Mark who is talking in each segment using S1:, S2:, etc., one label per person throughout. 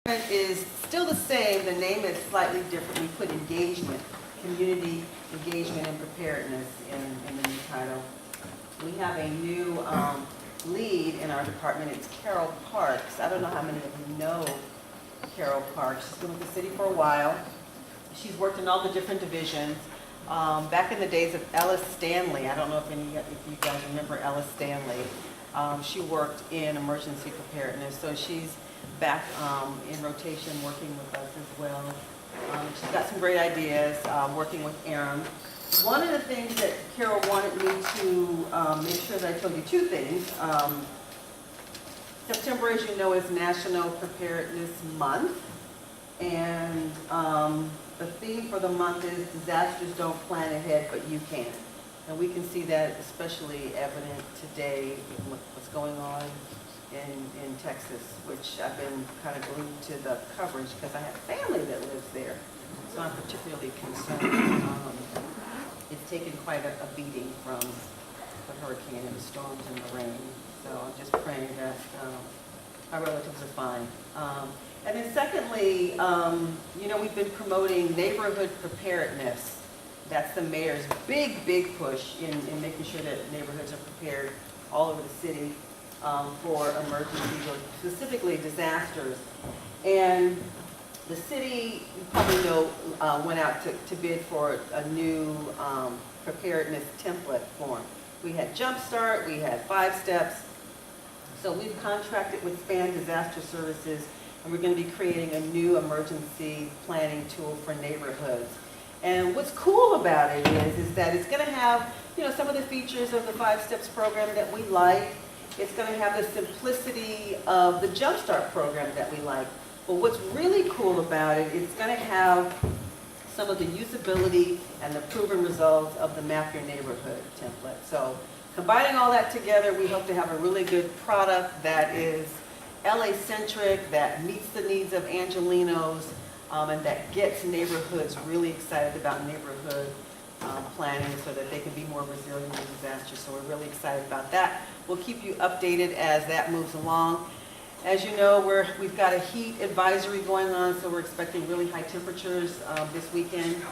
S1: Is still the same, the name is slightly different. We put engagement, community engagement and preparedness in the new title. We have a new lead in our department. It's Carol Parks. I don't know how many of you know Carol Parks. She's been with the city for a while. She's worked in all the different divisions. Back in the days of Ellis Stanley, I don't know if you guys remember Ellis Stanley. She worked in emergency preparedness, so she's back in rotation working with us as well. She's got some great ideas working with Aaron. One of the things that Carol wanted me to make sure that I told you two things. September, as you know, is National Preparedness Month, and the theme for the month is disasters don't plan ahead, but you can. And we can see that especially evident today with what's going on in Texas, which I've been kind of glued to the coverage because I have family that lives there. So I'm particularly concerned. It's taken quite a beating from the hurricane and the storms and the rain. So I'm just praying that our relatives are fine. And then secondly, you know, we've been promoting neighborhood preparedness. That's the mayor's big push in making sure that neighborhoods are prepared all over the city for emergencies or specifically disasters. And the city, you probably know, went out to bid for a new preparedness template form. We had Jumpstart, we had 5 steps. So we've contracted with Span Disaster Services, and we're going to be creating a new emergency planning tool for neighborhoods. And what's cool about it is that it's going to have, you know, some of the features of the 5 Steps program that we like. It's going to have the simplicity of the Jumpstart program that we like. But what's really cool about it, it's going to have some of the usability and the proven results of the Map Your Neighborhood template. So combining all that together, we hope to have a really good product that is LA-centric, that meets the needs of Angelinos, and that gets neighborhoods really excited about neighborhood planning so that they can be more resilient in disasters. So we're really excited about that. We'll keep you updated as that moves along. As you know, we've got a heat advisory going on, so we're expecting really high temperatures this weekend.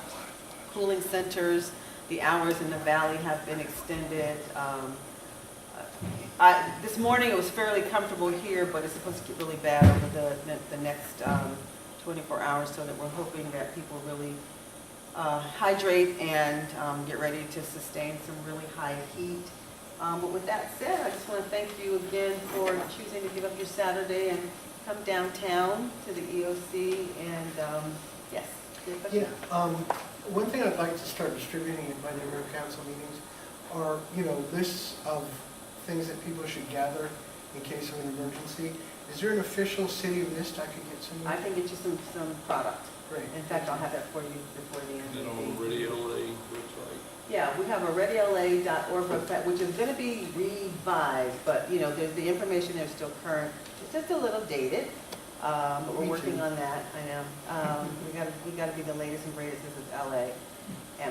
S1: Cooling centers, the hours in the valley have been extended. This morning it was fairly comfortable here, but it's supposed to get really bad over the next 24 hours, so that we're hoping that people really hydrate and get ready to sustain some really high heat. But with that said, I just want to thank you again for choosing to give up your Saturday and come downtown to the EOC. And yes.
S2: Yeah. One thing I'd like to start distributing at my neighborhood council meetings are, you know, lists of things that people should gather in case of an emergency. Is there an official city list I could get some?
S1: I can get you some product.
S2: Great.
S1: In fact, I'll have that for you before the end.
S3: Is it on the Radio LA website?
S1: Yeah, we have a readyla.org website, which is going to be revised, but you know, the information there is still current. It's just a little dated, but we're working on that. I know we got to be the latest and greatest. This is LA,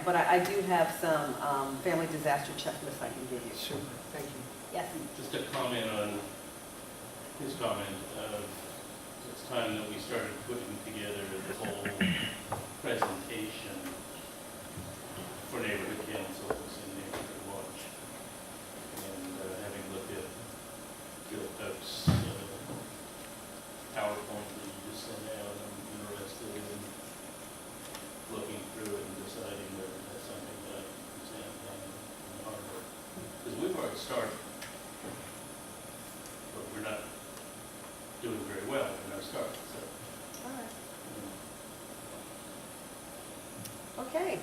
S1: but I do have some family disaster checklists I can give you.
S2: Super. Thank you.
S1: Yes.
S3: Just a comment on his comment. It's time that we started putting together the whole presentation for neighborhood councils and neighborhood watch. And having looked at Bill Cook's PowerPoint that you just sent out, I'm interested in looking through it and deciding whether that's something that I can present down in Harbor. Because we've already started, but we're not doing very well in our start. So,
S1: All right. Okay.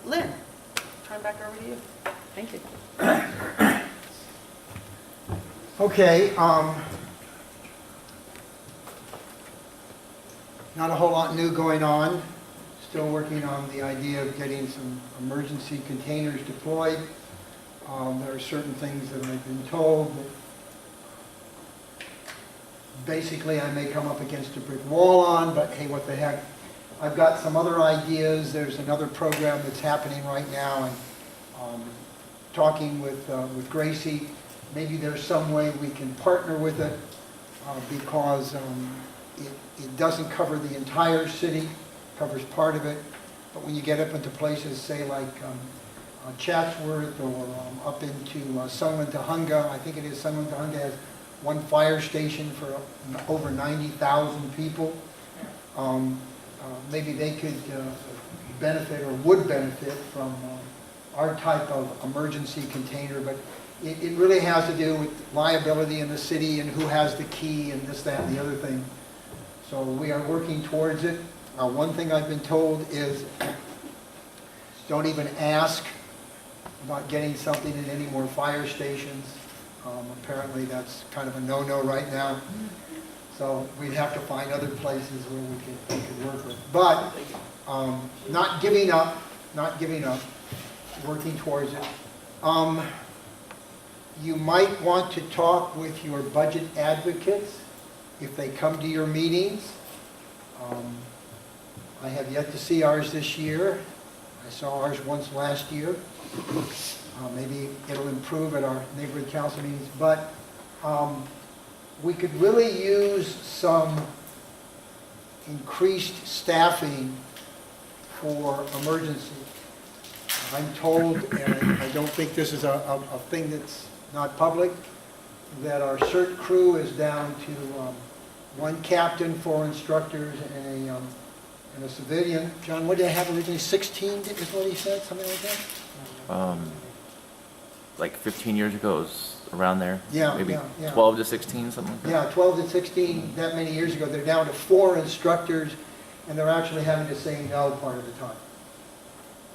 S1: Lynn, turn back over to you. Thank you.
S4: Okay, not a whole lot new going on. Still working on the idea of getting some emergency containers deployed. There are certain things that I've been told that basically I may come up against a brick wall on, but hey, what the heck. I've got some other ideas. There's another program that's happening right now, and talking with Gracie, maybe there's some way we can partner with it because it doesn't cover the entire city, covers part of it, but when you get up into places, say like Chatsworth or up into Sunland Tahunga, I think it is Sunland Tahunga has one fire station for over 90,000 people. Maybe they could benefit or would benefit from our type of emergency container, but it really has to do with liability in the city and who has the key and this, that, and the other thing. So we are working towards it. One thing I've been told is don't even ask about getting something in any more fire stations. Apparently that's kind of a no-no right now. So we'd have to find other places where we could work with. But not giving up, working towards it. You might want to talk with your budget advocates if they come to your meetings. I have yet to see ours this year. I saw ours once last year. Maybe it'll improve at our neighborhood council meetings, but we could really use some increased staffing for emergency. I'm told, and I don't think this is a thing that's not public, that our CERT crew is down to one captain, 4 instructors, and a civilian. John, what did I have originally? 16 is what he said, something like that?
S5: Like 15 years ago, it was around there.
S4: Yeah,
S5: maybe
S4: yeah.
S5: 12 to 16, something like that.
S4: Yeah, 12 to 16, that many years ago. They're down to 4 instructors, and they're actually having to say no part of the time.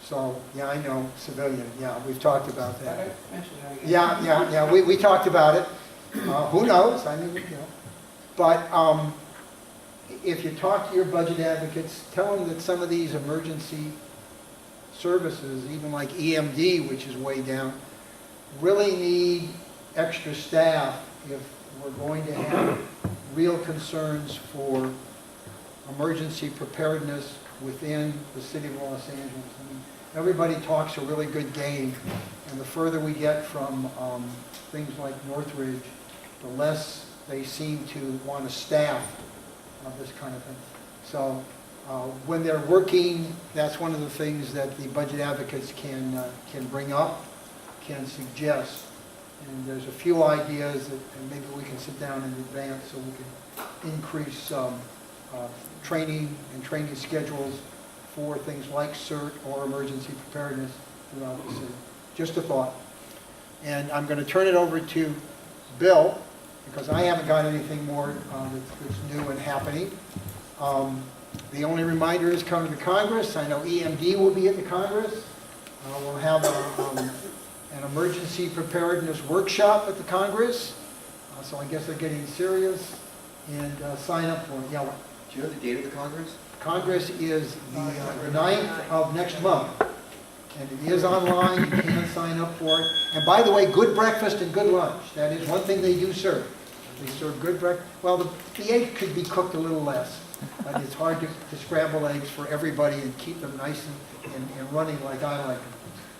S4: So, yeah, I know, civilian, yeah, we've talked about that. Yeah, we talked about it. Who knows? I mean, you know. But if you talk to your budget advocates, tell them that some of these emergency services, even like EMD, which is way down, really need extra staff if we're going to have real concerns for emergency preparedness within the city of Los Angeles. I mean, everybody talks a really good game, and the further we get from things like Northridge, the less they seem to want to staff this kind of thing. So when they're working, that's one of the things that the budget advocates can bring up, can suggest. And there's a few ideas that and maybe we can sit down in advance so we can increase training and training schedules for things like CERT or emergency preparedness throughout the city. Just a thought. And I'm going to turn it over to Bill, because I haven't got anything more that's new and happening. The only reminder is come to the Congress. I know EMD will be at the Congress. We'll have an emergency preparedness workshop at the Congress. So I guess they're getting serious. And sign up for it. Yeah, what?
S6: Do you know the date of the Congress?
S4: Congress is the 9th of next month. And it is online. You can sign up for it. And by the way, good breakfast and good lunch. That is one thing they do serve. They serve good breakfast. Well, the egg could be cooked a little less. But it's hard to scramble eggs for everybody and keep them nice and running like I like them.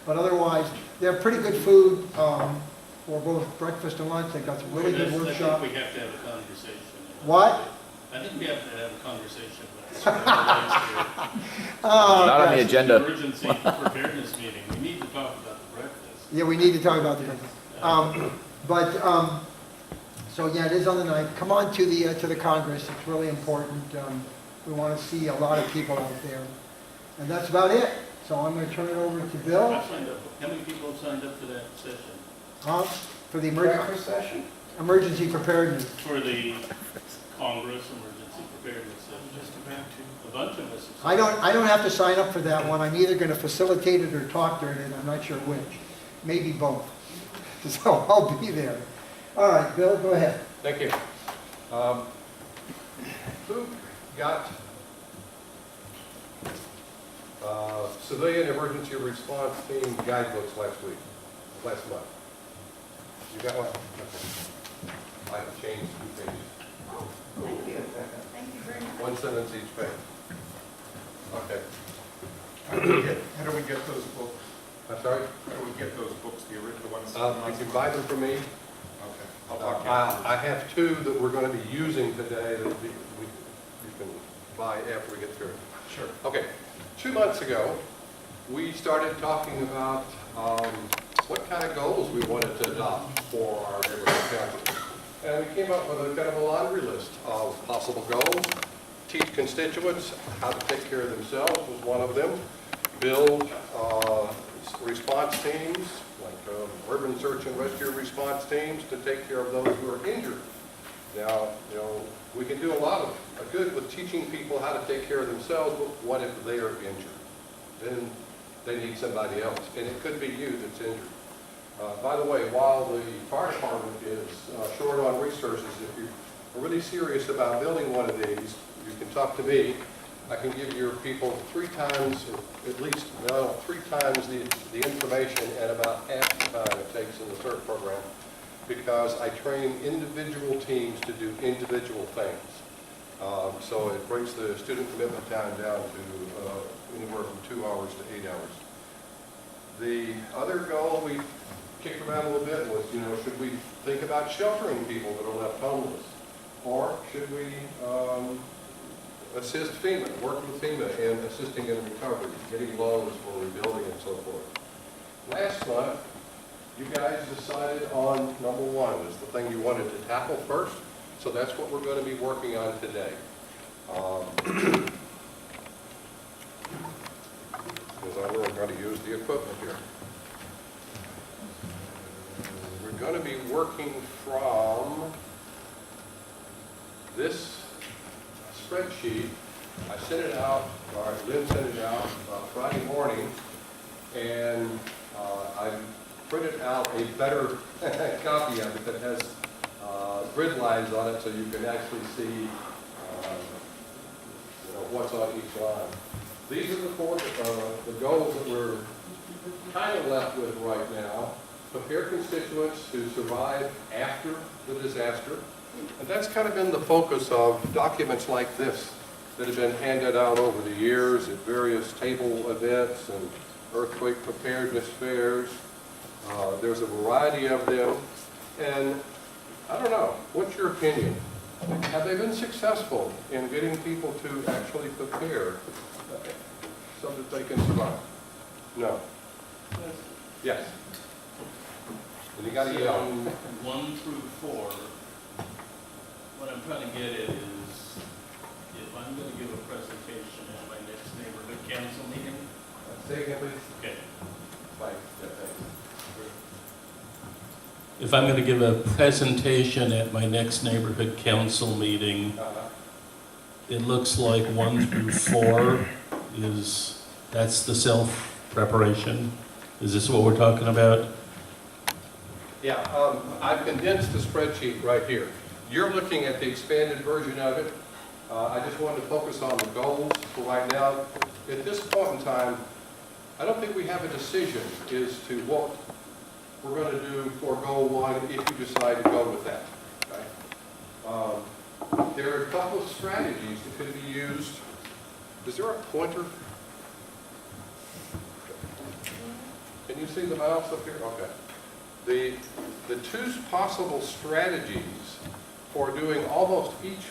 S4: But otherwise, they're pretty good food for both breakfast and lunch. They've got some really good workshop.
S3: I think we have to have a conversation.
S4: What?
S3: I think we have to have a conversation about
S5: Not on the
S3: this.
S5: agenda.
S3: Emergency preparedness meeting. We need to talk about the breakfast.
S4: Yeah, we need to talk about the breakfast. So yeah, it is on the 9th. Come on to the Congress. It's really important. We want to see a lot of people out there. And that's about it. So I'm going to turn it over to Bill.
S3: I've signed up. How many people have signed up for that session?
S4: For the
S2: Breakfast session?
S4: emergency preparedness.
S3: For the Congress emergency preparedness session?
S2: Just about to.
S3: A bunch of us have
S4: I
S3: signed
S4: don't have to sign up for that one. I'm either going to facilitate it or talk during it. I'm not sure which. Maybe both. So I'll be there. All right, Bill, go ahead.
S7: Thank you. Who got civilian emergency response team guidebooks last month? You got one? Okay. I have changed 2 pages.
S1: Thank you. Thank you very much.
S7: 1 sentence each page. Okay.
S8: How do we get those books?
S7: I'm sorry?
S8: How do we get those books, the original ones?
S7: You can buy them from me.
S8: Okay. I'll talk to you.
S7: I have 2 that we're going to be using today that by after we get through.
S8: Sure.
S7: Okay, 2 months ago, we started talking about what kind of goals we wanted to adopt for our neighborhood council. And we came up with a kind of a laundry list of possible goals. Teach constituents how to take care of themselves was one of them. Build response teams, like urban search and rescue response teams to take care of those who are injured. Now, we can do a lot of good with teaching people how to take care of themselves, but what if they are injured? Then they need somebody else, and it could be you that's injured. By the way, while the fire department is short on resources, if you're really serious about building one of these, you can talk to me. I can give your people 3 times, or at least, 3 times the information and about half the time it takes in the CERT program, because I train individual teams to do individual things. So it brings the student commitment time down to anywhere from 2 hours to 8 hours. The other goal we kicked around a little bit was, should we think about sheltering people that are left homeless? Or should we assist FEMA, work with FEMA in assisting in recovery, getting loans for rebuilding and so forth? Last month, you guys decided on number 1 is the thing you wanted to tackle first. So that's what we're going to be working on today. Because I know we're going to use the equipment here. We're going to be working from this spreadsheet. I sent it out, or Lynn sent it out Friday morning, and I printed out a better copy of it that has grid lines on it, so you can actually see what's on each line. These are the goals that we're kind of left with right now. Prepare constituents to survive after the disaster. And that's kind of been the focus of documents like this that have been handed out over the years at various table events and earthquake preparedness fairs. There's a variety of them. And I don't know, what's your opinion? Have they been successful in getting people to actually prepare so that they can survive? No. Yes. And you got to yell.
S3: 1 through 4, what I'm trying to get at is, if I'm going to give a presentation at my next neighborhood council meeting.
S7: Say again, please.
S3: Okay.
S7: Fine. Yeah, thanks.
S3: If I'm going to give a presentation at my next neighborhood council meeting, it looks like 1 through 4 that's the self-preparation. Is this what we're talking about?
S7: Yeah, I've condensed the spreadsheet right here. You're looking at the expanded version of it. I just wanted to focus on the goals for right now. At this point in time, I don't think we have a decision as to what we're going to do for goal 1 if you decide to go with that. Okay? There are a couple of strategies that could be used. Is there a pointer? Can you see the mouse up here? Okay. The 2 possible strategies for doing almost each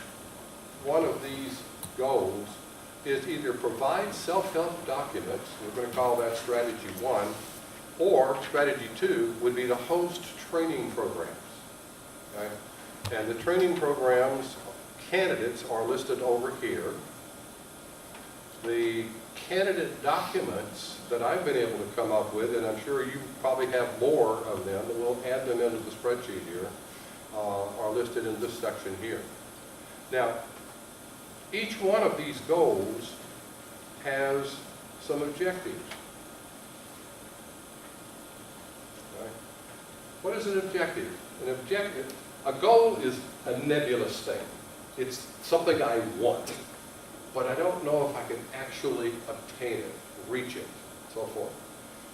S7: one of these goals is either provide self-help documents, we're going to call that strategy 1, or strategy 2 would be to host training programs. Okay? And the training programs candidates are listed over here. The candidate documents that I've been able to come up with, and I'm sure you probably have more of them, and we'll add them into the spreadsheet here, are listed in this section here. Now, each one of these goals has some objectives. Okay? What is an objective? A goal is a nebulous thing. It's something I want, but I don't know if I can actually obtain it, reach it, so forth.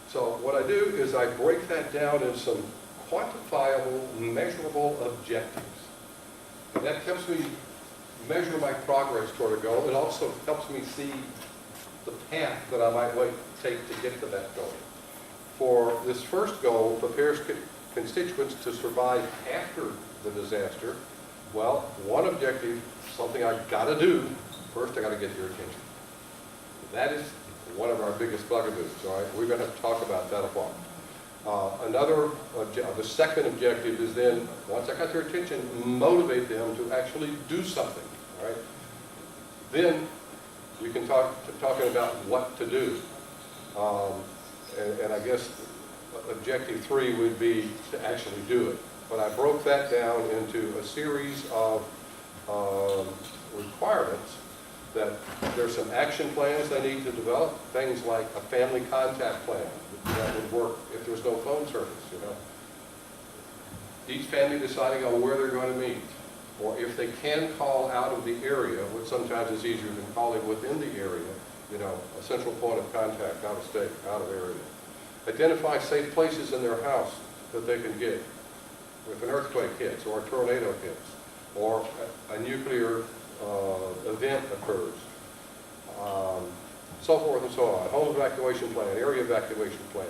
S7: So what I do is I break that down in some quantifiable, measurable objectives. And that helps me measure my progress toward a goal. It also helps me see the path that I might take to get to that goal. For this first goal, prepares constituents to survive after the disaster. Well, one objective, something I got to do First, I got to get your attention. That is one of our biggest bugaboos, all right? We're going to have to talk about that a lot. The second objective is then, once I got their attention, motivate them to actually do something, all right? Then we can talking about what to do. And I guess objective 3 would be to actually do it. But I broke that down into a series of requirements that there's some action plans they need to develop, things like a family contact plan that would work if there's no phone service, you know. Each family deciding on where they're going to meet, or if they can call out of the area, which sometimes is easier than calling within the area, you know, a central point of contact out of state, out of area. Identify safe places in their house that they can get if an earthquake hits, or a tornado hits, or a nuclear event occurs, so forth and so on. Home evacuation plan, area evacuation plan.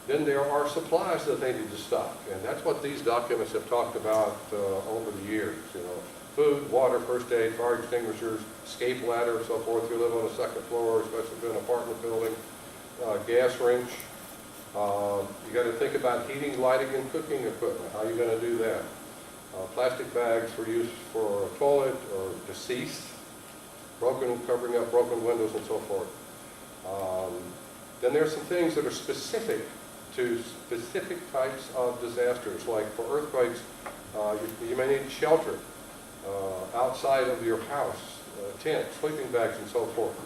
S7: Then there are supplies that they need to stock, and that's what these documents have talked about over the years. You know, food, water, first aid, fire extinguishers, escape ladder, so forth. You live on a second floor, especially if you're in an apartment building. Gas wrench. You got to think about heating, lighting, and cooking equipment. How are you going to do that? Plastic bags for use for a toilet or deceased, covering up broken windows and so forth. Then there's some things that are specific to specific types of disasters, like for earthquakes, you may need shelter outside of your house, tents, sleeping bags, and so forth.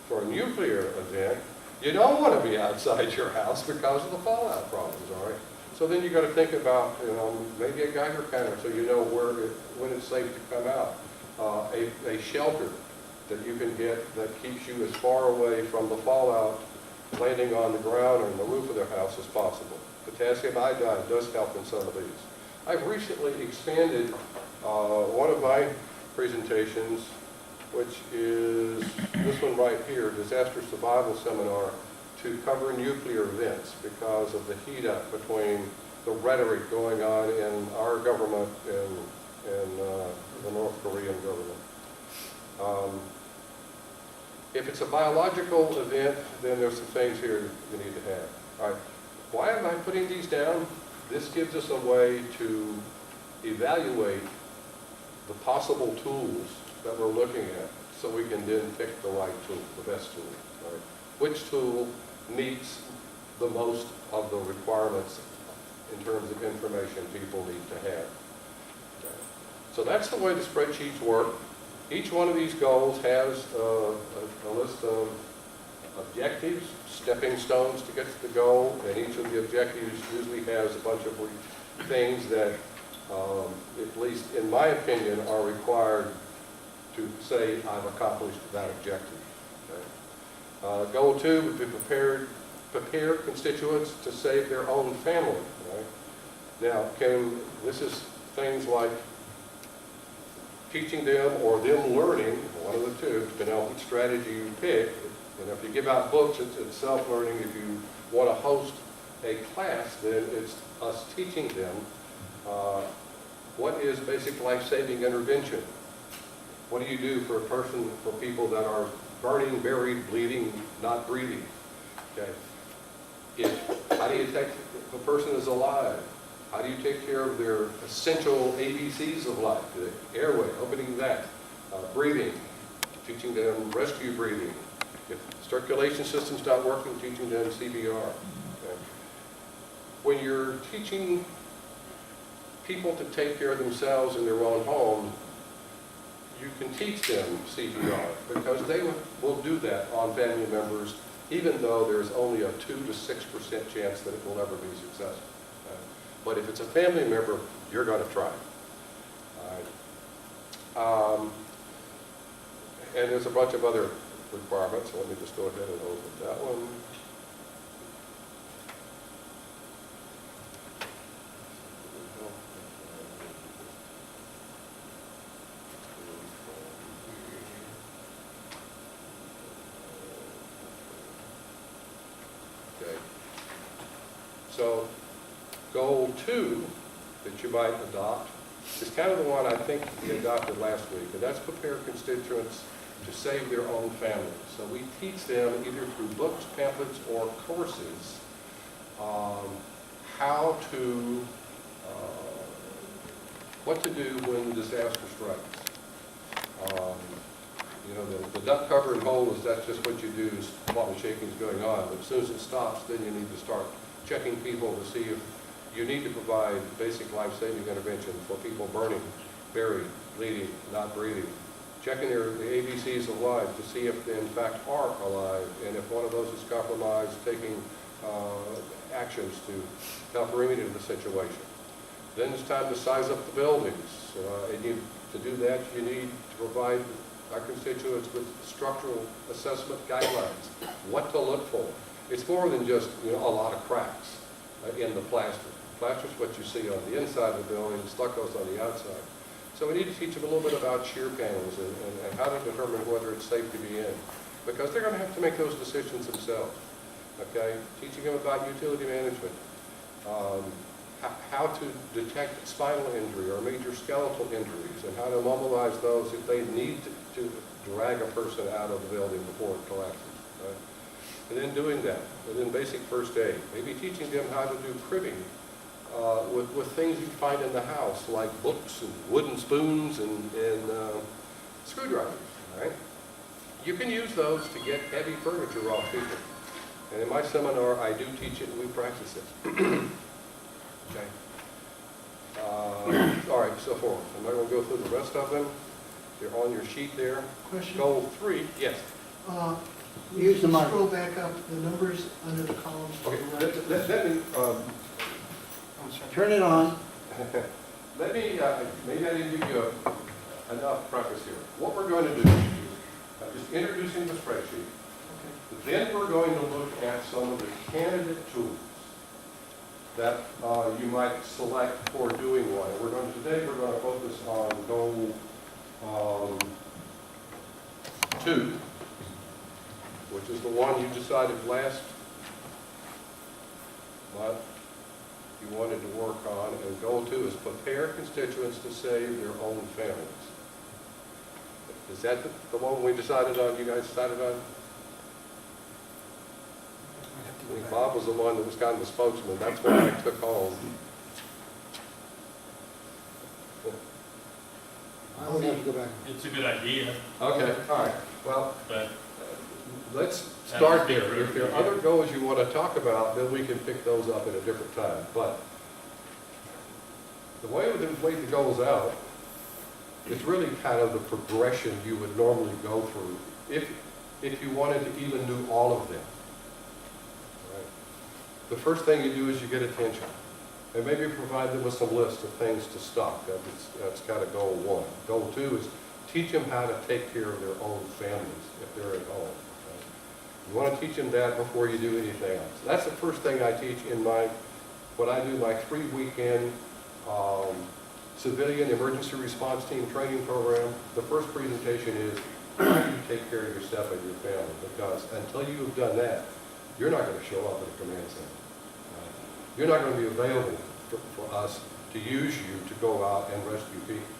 S7: For a nuclear event, you don't want to be outside your house because of the fallout problems, all right? So then you got to think about, you know, maybe a Geiger counter so you know when it's safe to come out. A shelter that you can get that keeps you as far away from the fallout landing on the ground or in the roof of their house as possible. Potassium iodide does help in some of these. I've recently expanded one of my presentations, which is this one right here, Disaster Survival Seminar, to cover nuclear events because of the heat up between the rhetoric going on in our government and the North Korean government. If it's a biological event, then there's some things here you need to have. All right. Why am I putting these down? This gives us a way to evaluate the possible tools that we're looking at so we can then pick the right tool, the best tool. All right. Which tool meets the most of the requirements in terms of information people need to have. Okay. So that's the way the spreadsheets work. Each one of these goals has a list of objectives, stepping stones to get to the goal, and each of the objectives usually has a bunch of things that, at least in my opinion, are required to say I've accomplished that objective. Okay. Goal 2 would be prepare constituents to save their own family. Right? Now, this is things like teaching them or them learning, one of the two, depending on which strategy you pick. And if you give out books, it's self-learning. If you want to host a class, then it's us teaching them what is basic life-saving intervention. What do you do for people that are burning, buried, bleeding, not breathing? Okay. How do you take, if a person is alive, how do you take care of their essential ABCs of life? The airway, opening that, breathing, teaching them rescue breathing. If the circulation system's not working, teaching them CPR. Okay. When you're teaching people to take care of themselves in their own home, you can teach them CPR because they will do that on family members, even though there's only a 2 to 6% chance that it will ever be successful. But if it's a family member, you're going to try. All right. And there's a bunch of other requirements. So let me just go ahead and open that one. Okay. So goal 2 that you might adopt is kind of the one I think we adopted last week, and that's prepare constituents to save their own families. So we teach them either through books, pamphlets, or courses how to, what to do when disaster strikes. You know, the duck cover and hole is that's just what you do is while the shaking's going on. But as soon as it stops, then you need to start checking people to see if you need to provide basic life-saving intervention for people burning, buried, bleeding, not breathing. Checking the ABCs of life to see if they in fact are alive, and if one of those is compromised, taking actions to help remedy the situation. Then it's time to size up the buildings. To do that, you need to provide our constituents with structural assessment guidelines, what to look for. It's more than just a lot of cracks in the plaster. Plaster is what you see on the inside of the building, stucco's on the outside. So we need to teach them a little bit about shear panels and how to determine whether it's safe to be in, because they're going to have to make those decisions themselves. Okay, teaching them about utility management, how to detect spinal injury or major skeletal injuries, and how to mobilize those if they need to drag a person out of the building before it collapses. Right? And then doing that, and then basic first aid, maybe teaching them how to do cribbing with things you find in the house, like books and wooden spoons and screwdrivers. Right? You can use those to get heavy furniture off people. And in my seminar, I do teach it and we practice it. Okay. All right, so forth. I'm not going to go through the rest of them. They're on your sheet there.
S2: Question?
S7: Goal 3, yes.
S4: Use the mic.
S2: Scroll back up, the numbers under the columns. to
S7: Okay,
S2: the right.
S7: let me,
S2: I'm sorry.
S4: Turn it on.
S7: let me, maybe I didn't give you enough preface here. What we're going to do is just introducing the spreadsheet. Then we're going to look at some of the candidate tools that you might select for doing one. Today we're going to focus on goal 2, which is the one you decided last month you wanted to work on. And goal 2 is prepare constituents to save their own families. Is that the one we decided on, you guys decided on? I think Bob was the one that was kind of the spokesman. That's what I took home.
S4: I would have to go back.
S3: It's a good idea,
S7: Okay, all right. Well,
S3: but
S7: let's start there. If there are other goals you want to talk about, then we can pick those up at a different time. But the way we laid the goals out is really kind of the progression you would normally go through if you wanted to even do all of them. Right. The first thing you do is you get attention. And maybe provide them with some lists of things to stop. That's kind of goal 1. Goal 2 is teach them how to take care of their own families if they're at home. Right? You want to teach them that before you do anything else. That's the first thing I teach in what I do my 3-weekend civilian emergency response team training program. The first presentation is how do you take care of yourself and your family, because until you've done that, you're not going to show up at a command center. You're not going to be available for us to use you to go out and rescue people.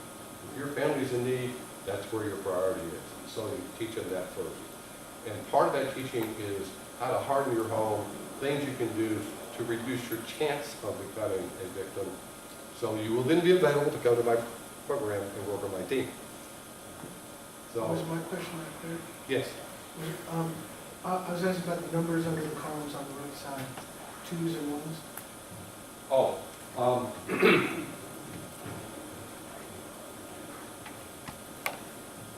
S7: If your family's in need, that's where your priority is. So you teach them that first. And part of that teaching is how to harden your home, things you can do to reduce your chance of becoming a victim. So you will then be available to come to my program and work on my team. So,
S2: Was my question not clear?
S7: yes.
S2: I was asking about the numbers under the columns on the right side, 2s and 1s.
S7: Oh,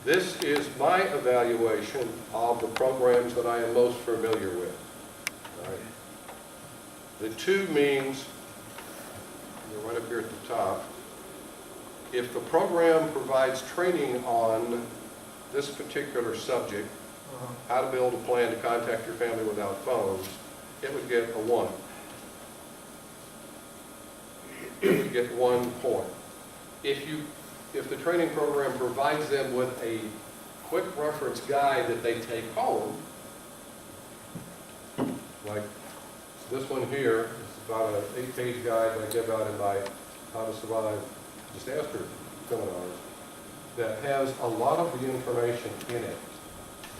S7: this is my evaluation of the programs that I am most familiar with. Right. The 2 means, they're right up here at the top, if the program provides training on this particular subject, how to build a plan to contact your family without phones, it would get a 1. It would get 1 point. If the training program provides them with a quick reference guide that they take home, like this one here, it's about an 8-page guide that I give out in my How to Survive Disaster seminars, that has a lot of the information in it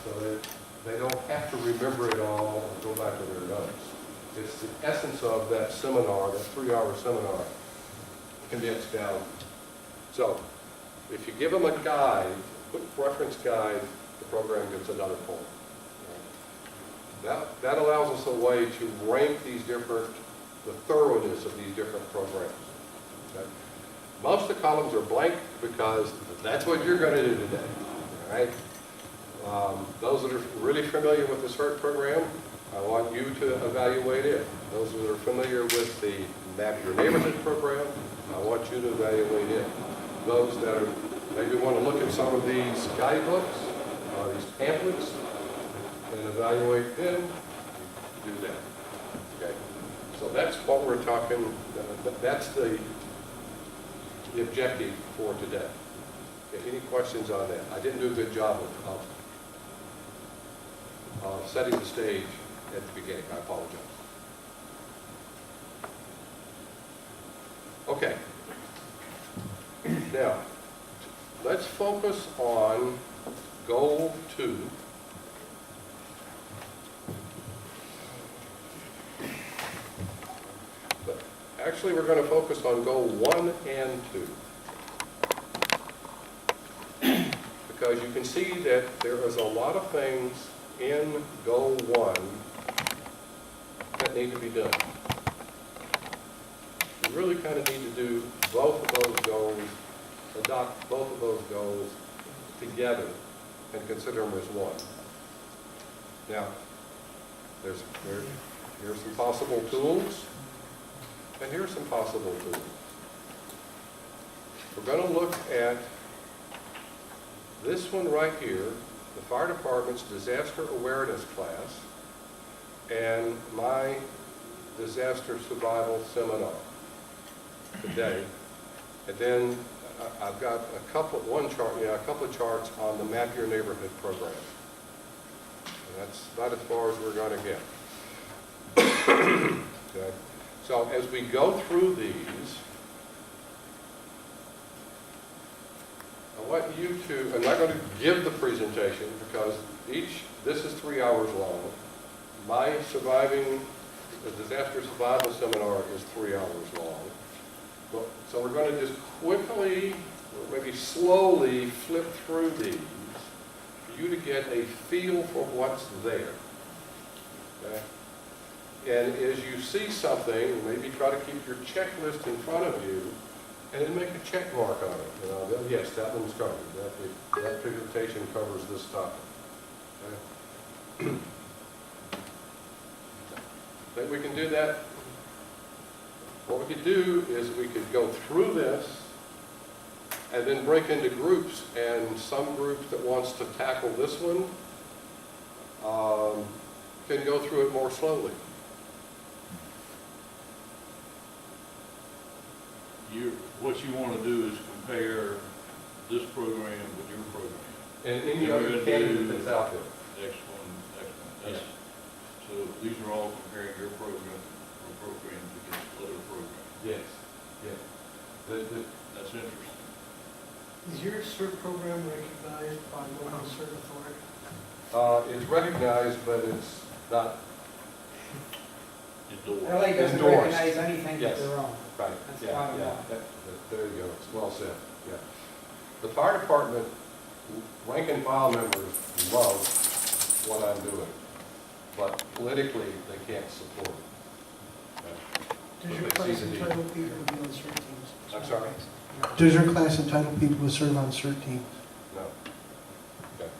S7: so that they don't have to remember it all and go back to their notes. It's the essence of that seminar, that 3-hour seminar, condensed down. So, if you give them a guide, quick reference guide, the program gets another point. That allows us a way to rank these different, the thoroughness of these different programs. Okay? Most of the columns are blank because that's what you're going to do today. All right? Those that are really familiar with the CERT program, I want you to evaluate it. Those that are familiar with the Map Your Neighborhood program, I want you to evaluate it. Those that are maybe want to look at some of these guidebooks, these pamphlets, and evaluate them, do that. Okay? So that's what we're talking, that's the objective for today. Okay, any questions on that? I didn't do a good job of setting the stage at the beginning. I apologize. Okay. Now, let's focus on goal 2. But actually, we're going to focus on goal 1 and 2. Because you can see that there is a lot of things in goal 1 that need to be done. You really kind of need to do both of those goals, adopt both of those goals together and consider them as one. Now, here's some possible tools, and here's some possible tools. We're going to look at this one right here, the fire department's disaster awareness class, and my disaster survival seminar today. And then I've got a couple of charts on the Map Your Neighborhood program. And that's about as far as we're going to get. Okay. So as we go through these, I want you to, I'm not going to give the presentation because this is 3 hours long. My the disaster survival seminar is 3 hours long. So we're going to just quickly, or maybe slowly flip through these for you to get a feel for what's there. Okay? And as you see something, maybe try to keep your checklist in front of you and then make a check mark on it. You know, yes, that one's covered. That presentation covers this topic. Okay? Think we can do that? What we could do is we could go through this and then break into groups, and some group that wants to tackle this one can go through it more slowly.
S6: What you want to do is compare this program with your program.
S7: And any other candidate that's out there.
S6: Excellent. So these are all comparing your program or programs against other programs.
S7: Yes. Yeah.
S6: That's interesting.
S2: Is your CERT program recognized by local CERT authority?
S7: It's recognized, but it's not
S6: Endorsed.
S9: LA doesn't
S7: Endorsed.
S9: recognize anything
S7: Yes.
S9: but their own.
S7: right.
S9: That's
S7: Yeah,
S9: bottom
S7: yeah.
S9: line.
S7: There you go. It's well said. Yeah. The fire department, rank and file members love what I'm doing, but politically they can't support it. Okay?
S2: Does your
S7: But they
S2: class
S7: see the need.
S2: entitle people to be on CERT teams?
S7: I'm sorry?
S2: Does your class entitle people to serve on CERT teams?
S7: No. Okay.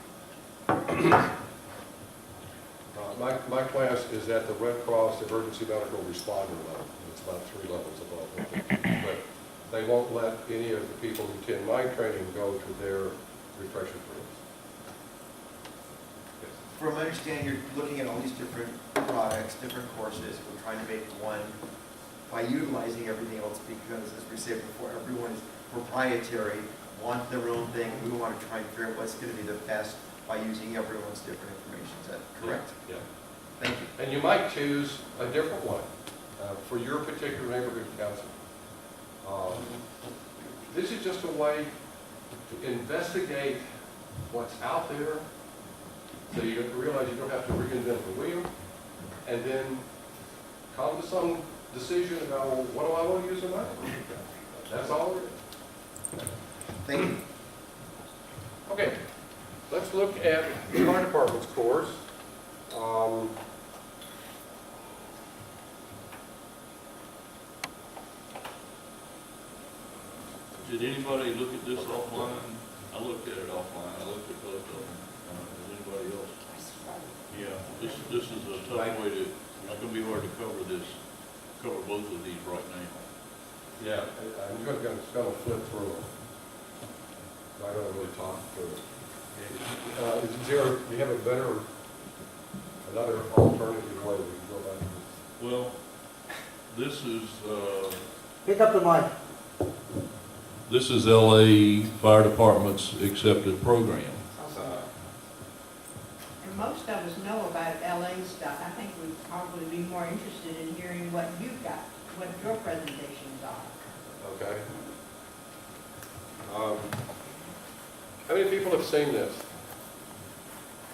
S7: My class is at the Red Cross Emergency Medical Responder level. It's about 3 levels above it. But they won't let any of the people who attend my training go to their refresher drills. Yes.
S10: From my understanding, you're looking at all these different products, different courses. We're trying to make one by utilizing everything else because, as we said before, everyone is proprietary, want their own thing. We want to try and figure out what's going to be the best by using everyone's different information. Is that correct?
S7: Yeah.
S10: Thank you.
S7: And you might choose a different one for your particular neighborhood council. This is just a way to investigate what's out there, So you realize you don't have to reinvent the wheel, and then come to some decision about, well, what do I want to use in my neighborhood council? That's all it is.
S10: Thank you.
S7: Okay, let's look at the fire department's course.
S6: Did anybody look at this offline? I looked at it offline, I looked at both of them. Does anybody else? Yeah, this is a tough way to, it's gonna be hard to cover both of these right now.
S7: Yeah, I'm just gonna flip through them. I don't really talk through it. Do you have a better, another alternative way we can go about this?
S6: Well, this is,
S4: Pick up the mic.
S6: this is LA Fire Department's accepted program.
S9: And most of us know about LA stuff. I think we'd probably be more interested in hearing what you've got, what your presentations are.
S7: Okay. How many people have seen this?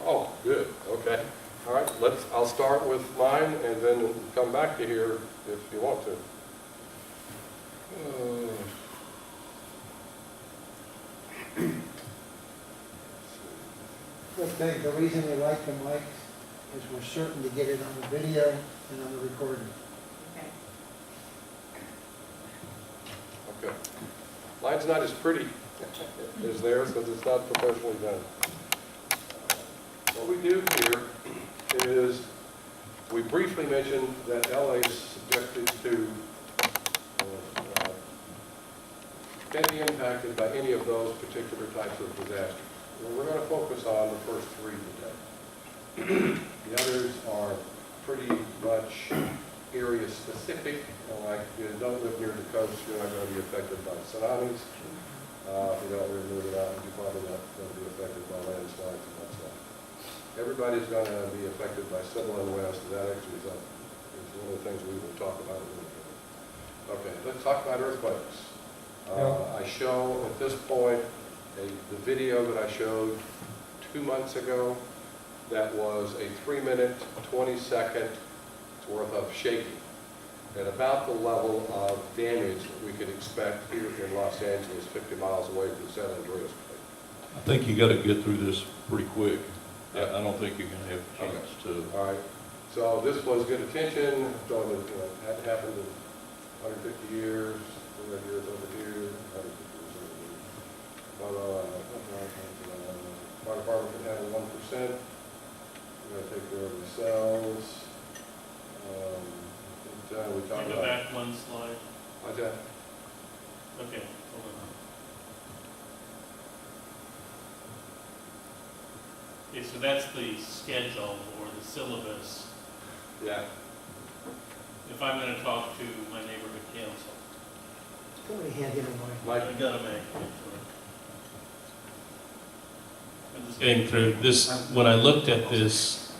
S7: Oh, good, okay. All right, I'll start with mine and then come back to here if you want to.
S4: Okay, the reason we like the mics is we're certain to get it on the video and on the recording.
S9: Okay.
S7: Okay. Mine's not as pretty as theirs because it's not professionally done. What we do here is we briefly mentioned that LA is subjected to can be impacted by any of those particular types of disasters. Well, we're going to focus on the first three today. The others are pretty much area specific, like if you don't live near the coast, you're not going to be affected by tsunamis. If you don't live near the mountains, you're probably not going to be affected by landslides and that stuff. Everybody's going to be affected by civil unrest, and that actually is one of the things we will talk about in a little bit. Okay, let's talk about earthquakes. I show at this point the video that I showed 2 months ago. That was a 3-minute, 20-second worth of shaking at about the level of damage that we could expect here in Los Angeles, 50 miles away from San Andreas.
S6: I think you gotta get through this pretty quick. I don't think you're gonna have a chance to.
S7: All right. So this was good attention. Showing that, hadn't happened in 150 years. 100 years over here. 150 years over here. Fire department can handle 1%. We're going to take care of ourselves. We talked
S3: Go
S7: about.
S3: back one slide.
S7: Like that.
S3: Okay, hold on. Okay, so that's the schedule or the syllabus.
S7: Yeah.
S3: If I'm going to talk to my neighborhood council,
S4: Somebody hand him a mic.
S7: Mike.
S3: I gotta make it. I'm just getting through this. When I looked at this,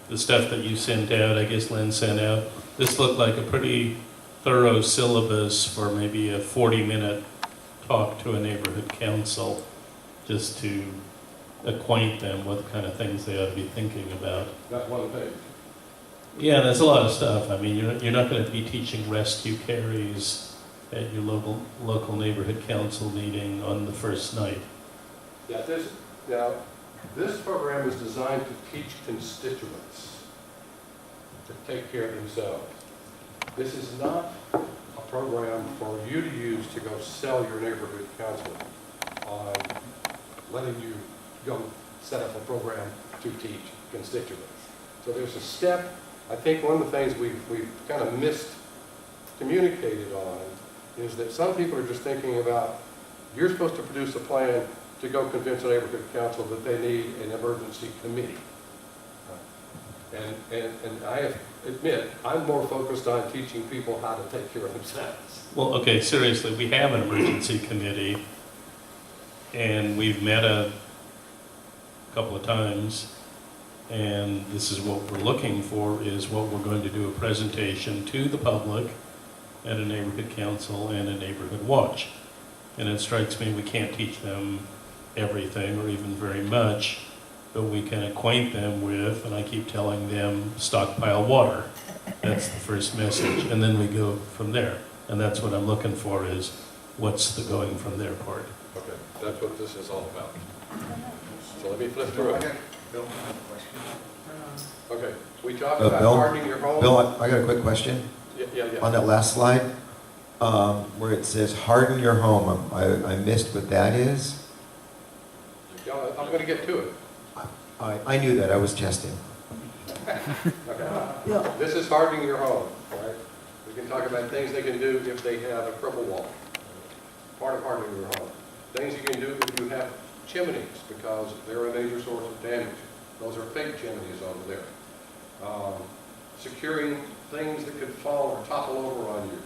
S3: the stuff that you sent out, I guess Lynn sent out, this looked like a pretty thorough syllabus for maybe a 40-minute talk to a neighborhood council, just to acquaint them with the kind of things they ought to be thinking about.
S7: That one page.
S3: Yeah, there's a lot of stuff. I mean, you're not going to be teaching rescue carries at your local neighborhood council meeting on the first night.
S7: Yeah, this program is designed to teach constituents to take care of themselves. This is not a program for you to use to go sell your neighborhood council on letting you go set up a program to teach constituents. So there's a step. I think one of the things we've kind of miscommunicated on is that some people are just thinking about, you're supposed to produce a plan to go convince a neighborhood council that they need an emergency committee. And I admit, I'm more focused on teaching people how to take care of themselves.
S3: Well, okay, seriously, we have an emergency committee, and we've met a couple of times, and this is what we're looking for, is what we're going to do a presentation to the public at a neighborhood council and a neighborhood watch. And it strikes me we can't teach them everything or even very much but we can acquaint them with, and I keep telling them, stockpile water. That's the first message, and then we go from there. And that's what I'm looking for, is what's the going from there part.
S7: Okay, that's what this is all about. So let me flip through it.
S10: Bill, I have a question.
S7: Okay, we talked about
S11: Bill?
S7: hardening your home.
S11: Bill, I got a quick question.
S7: Yeah.
S11: On that last slide, where it says harden your home, I missed what that is.
S7: Yeah, I'm going to get to it.
S11: I knew that, I was testing.
S7: Okay. This is hardening your home, right? We can talk about things they can do if they have a crumble wall. Part of hardening your home. Things you can do if you have chimneys, because they're a major source of damage. Those are fake chimneys over there. Securing things that could fall or topple over on you.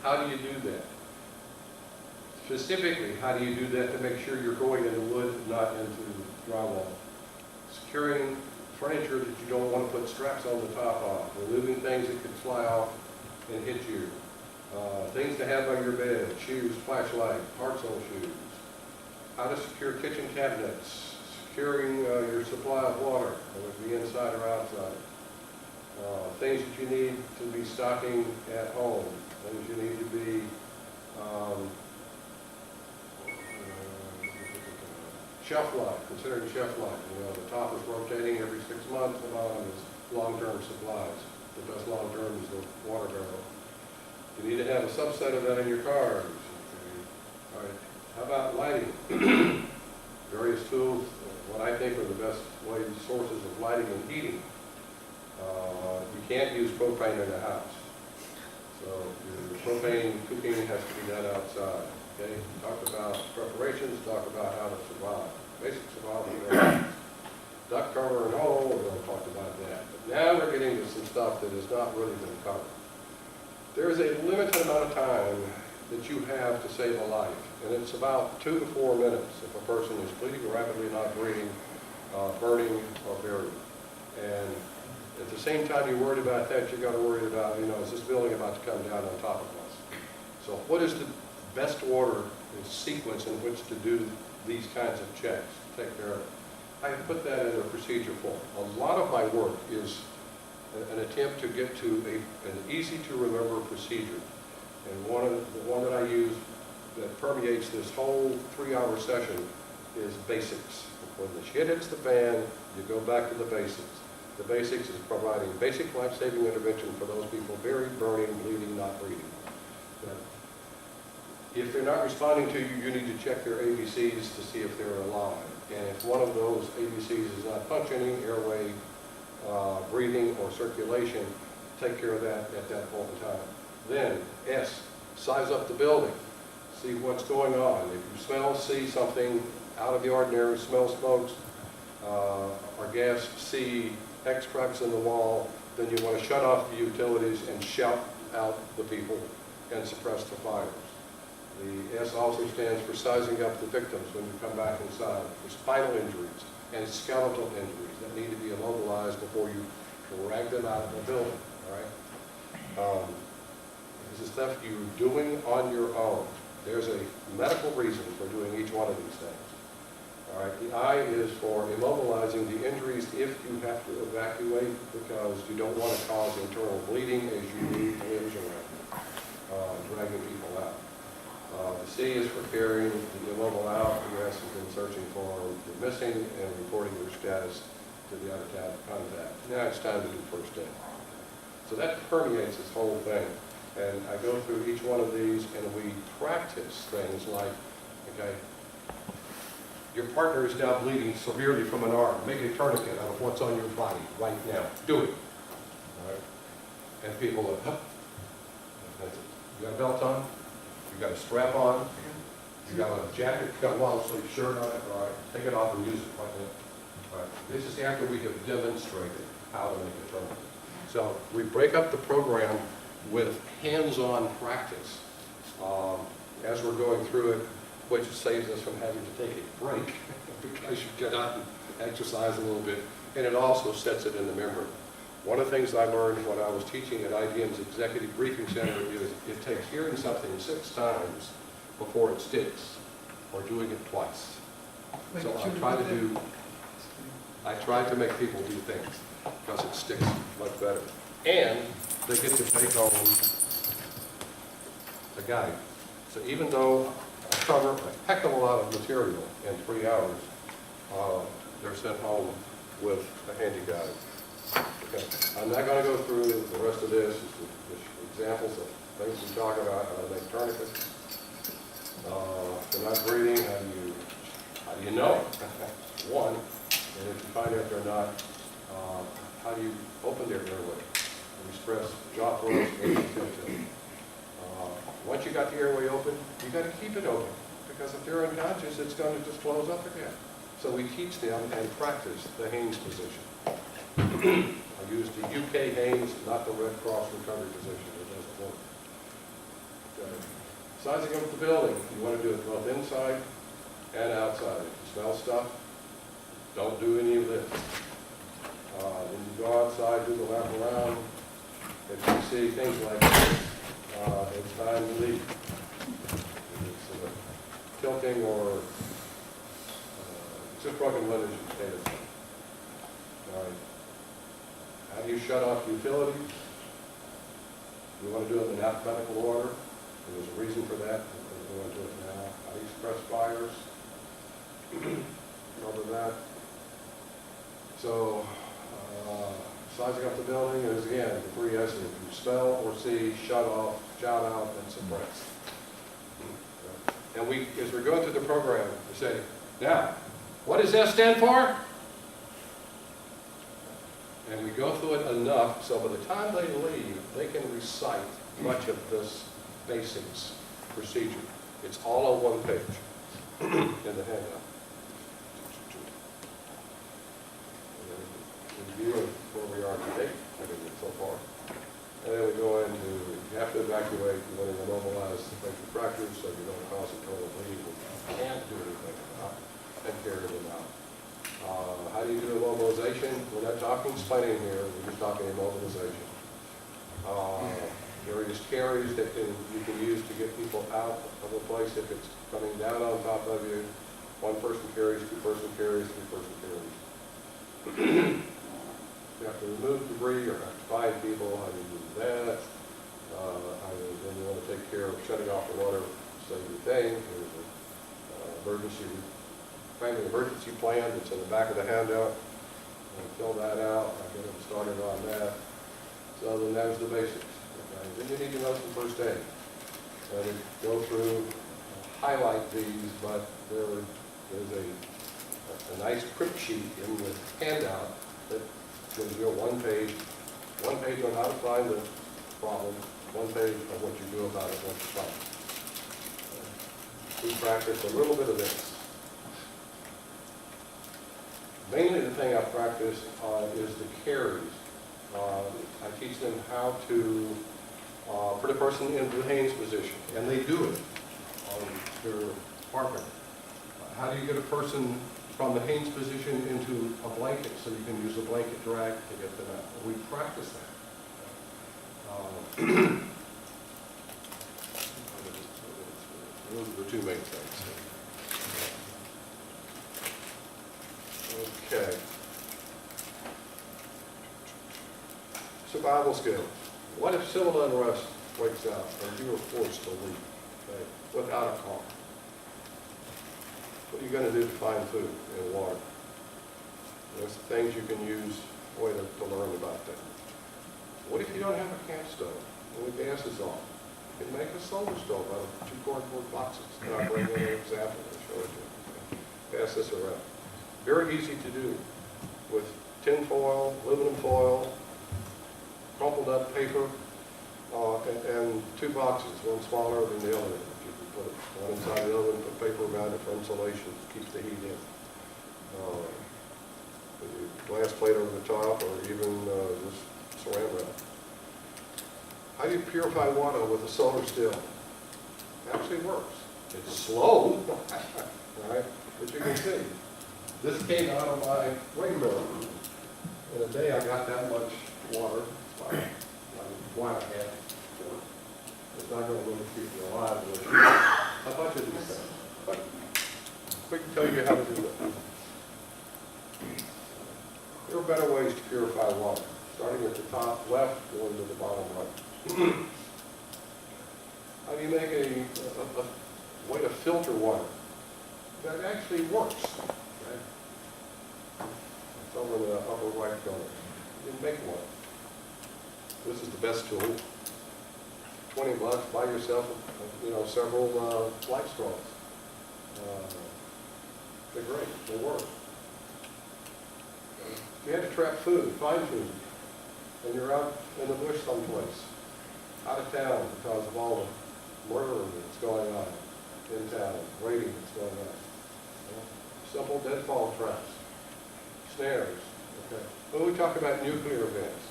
S7: How do you do that? Specifically, how do you do that to make sure you're going into wood, not into drywall? Securing furniture that you don't want to put straps on the top of. Removing things that could fly off and hit you. Things to have by your bed, shoes, flashlight, hard sole shoes. How to secure kitchen cabinets. Securing your supply of water, whether it be inside or outside. Things that you need to be stocking at home. Things you need to be shelf life, considering shelf life. You know, the top is rotating every 6 months, the bottom is long-term supplies. The best long-term is the water barrel. You need to have a subset of that in your cars. All right. How about lighting? Various tools, what I think are the best sources of lighting and heating. You can't use propane in a house. So your propane cooking has to be done outside. Okay? Talk about preparations, talk about how to survive. Basic survival. Duct cover and all, we're going to talk about that. But now we're getting to some stuff that has not really been covered. There's a limited amount of time that you have to save a life, and it's about 2 to 4 minutes if a person is bleeding rapidly, not breathing, burning, or buried. And at the same time you're worried about that, you've got to worry about, is this building about to come down on top of us? So what is the best order and sequence in which to do these kinds of checks, take care of it? I have put that in a procedure form. A lot of my work is an attempt to get to an easy-to-remember procedure. And the one that I use that permeates this whole 3-hour session is basics. When the shit hits the fan, you go back to the basics. The basics is providing basic life-saving intervention for those people buried, burning, bleeding, not breathing. If they're not responding to you, you need to check their ABCs to see if they're alive. And if one of those ABCs is not functioning, airway, breathing, or circulation, take care of that at that point in time. Then, S, size up the building. See what's going on. If you smell, see something out of the ordinary, smell smokes, or gas, see X cracks in the wall, then you want to shut off the utilities and shout out the people and suppress the fires. The S also stands for sizing up the victims when you come back inside, for spinal injuries and skeletal injuries that need to be immobilized before you drag them out of the building, all right? This is stuff you're doing on your own. There's a medical reason for doing each one of these things. All right, the I is for immobilizing the injuries if you have to evacuate because you don't want to cause internal bleeding as you move limbs around, dragging people out. The C is for carrying the immobile out. The S has been searching for the missing and reporting their status to the out-of-town contact. Now it's time to do first aid. So that permeates this whole thing. And I go through each one of these and we practice things like, okay, your partner is now bleeding severely from an arm. Make a tourniquet out of what's on your body right now. Do it. All right? And people are, huh. You got a belt on? You got a strap on? You got a jacket? You got a long sleeve shirt on it? All right. Take it off and use it like that. All right. This is after we have demonstrated how to make a tourniquet. So we break up the program with hands-on practice as we're going through it, which saves us from having to take a break because you get out and exercise a little bit, and it also sets it in the memory. One of the things I learned when I was teaching at IBM's Executive Briefing Center is it takes hearing something 6 times before it sticks, or doing it twice. So I try to make people do things because it sticks much better. And they get to take home a guide. So even though I cover a heck of a lot of material in 3 hours, they're sent home with a handy guide. Okay. I'm not going to go through the rest of this. It's examples of things we talk about, how to make tourniquets. If they're not breathing, how do you know? One, and if you find out they're not, how do you open their airway? We stress jaw thrust, once you got the airway open, you got to keep it open, because if they're unconscious, it's going to just close up again. So we teach them and practice the Haynes position. I use the UK Haynes, not the Red Cross recovery position. It doesn't work. Okay. Sizing up the building, you want to do it both inside and outside. If you smell stuff, don't do any of this. When you go outside, do the lap around. If you see things like this, it's time to leave. It's tilting or just broken windows and potatoes. All right. How do you shut off utilities? You want to do it in alphabetical order. There's a reason for that. We're going to do it now. How do you suppress fires? Cover that. So, sizing up the building is, again, the 3 S's. If you smell or see, shut off, shout out, and suppress. And as we're going through the program, we say, now, what does S stand for? And we go through it enough so by the time they leave, they can recite much of this basics procedure. It's all on one page in the handout. Review of where we are today, so far. And then we go into, you have to evacuate, you want to immobilize the patient fractures so you don't cause a total bleed. You can't do anything about it, and carry them out. How do you do immobilization? We're not talking spinning here, we're just talking immobilization. Various carries that you can use to get people out of a place if it's coming down on top of you. 1 person carries, 2 person carries, 3 person carries. You have to remove debris or have to find people. How do you do that? Then you want to take care of shutting off the water, save your thing. There's an family emergency plan that's in the back of the handout. Fill that out. I'll get them started on that. So then there's the basics. Okay? Then you need to know some first aid. And go through, highlight these, but there's a nice print sheet in the handout that gives you a one page on how to find the problem, 1 page of what you do about it once you find it. We practice a little bit of this. Mainly the thing I practice is the carries. I teach them how to put a person in the Haynes position, and they do it on their apartment. How do you get a person from the Haynes position into a blanket so you can use a blanket drag to get them out? We practice that. Those are the 2 main things. Okay. Survival skills. What if civil unrest breaks out and you are forced to leave, okay, without a car? What are you going to do to find food and water? There's things you can use to learn about that. What if you don't have a camp stove and the gas is off? You can make a solar stove out of 2 cardboard boxes. And I'll bring in an example and show it to you. Pass this around. Very easy to do with tin foil, aluminum foil, crumpled up paper, and 2 boxes, one smaller than the other. You can put one inside the other and put paper around it for insulation, keeps the heat in. Glass plate over the top, or even just saran wrap. How do you purify water with a solar still? It actually works. It's slow, right? But you can see. This came out of my windmill. In a day I got that much water. Why I had it's not going to really keep you alive. A bunch of these things. But we can tell you how to do that. better ways to purify water, starting at the top left, going to the bottom right. How do you make a way to filter water that actually works? Okay? It's over in the upper right corner. You can make one. This is the best tool. $20, buy yourself, several life straws. They're great. They work. If you had to trap food, find food, and you're out in the bush someplace, out of town because of all the murder that's going on in town, raiding that's going on. Simple deadfall traps, snares. Okay. When we talk about nuclear events,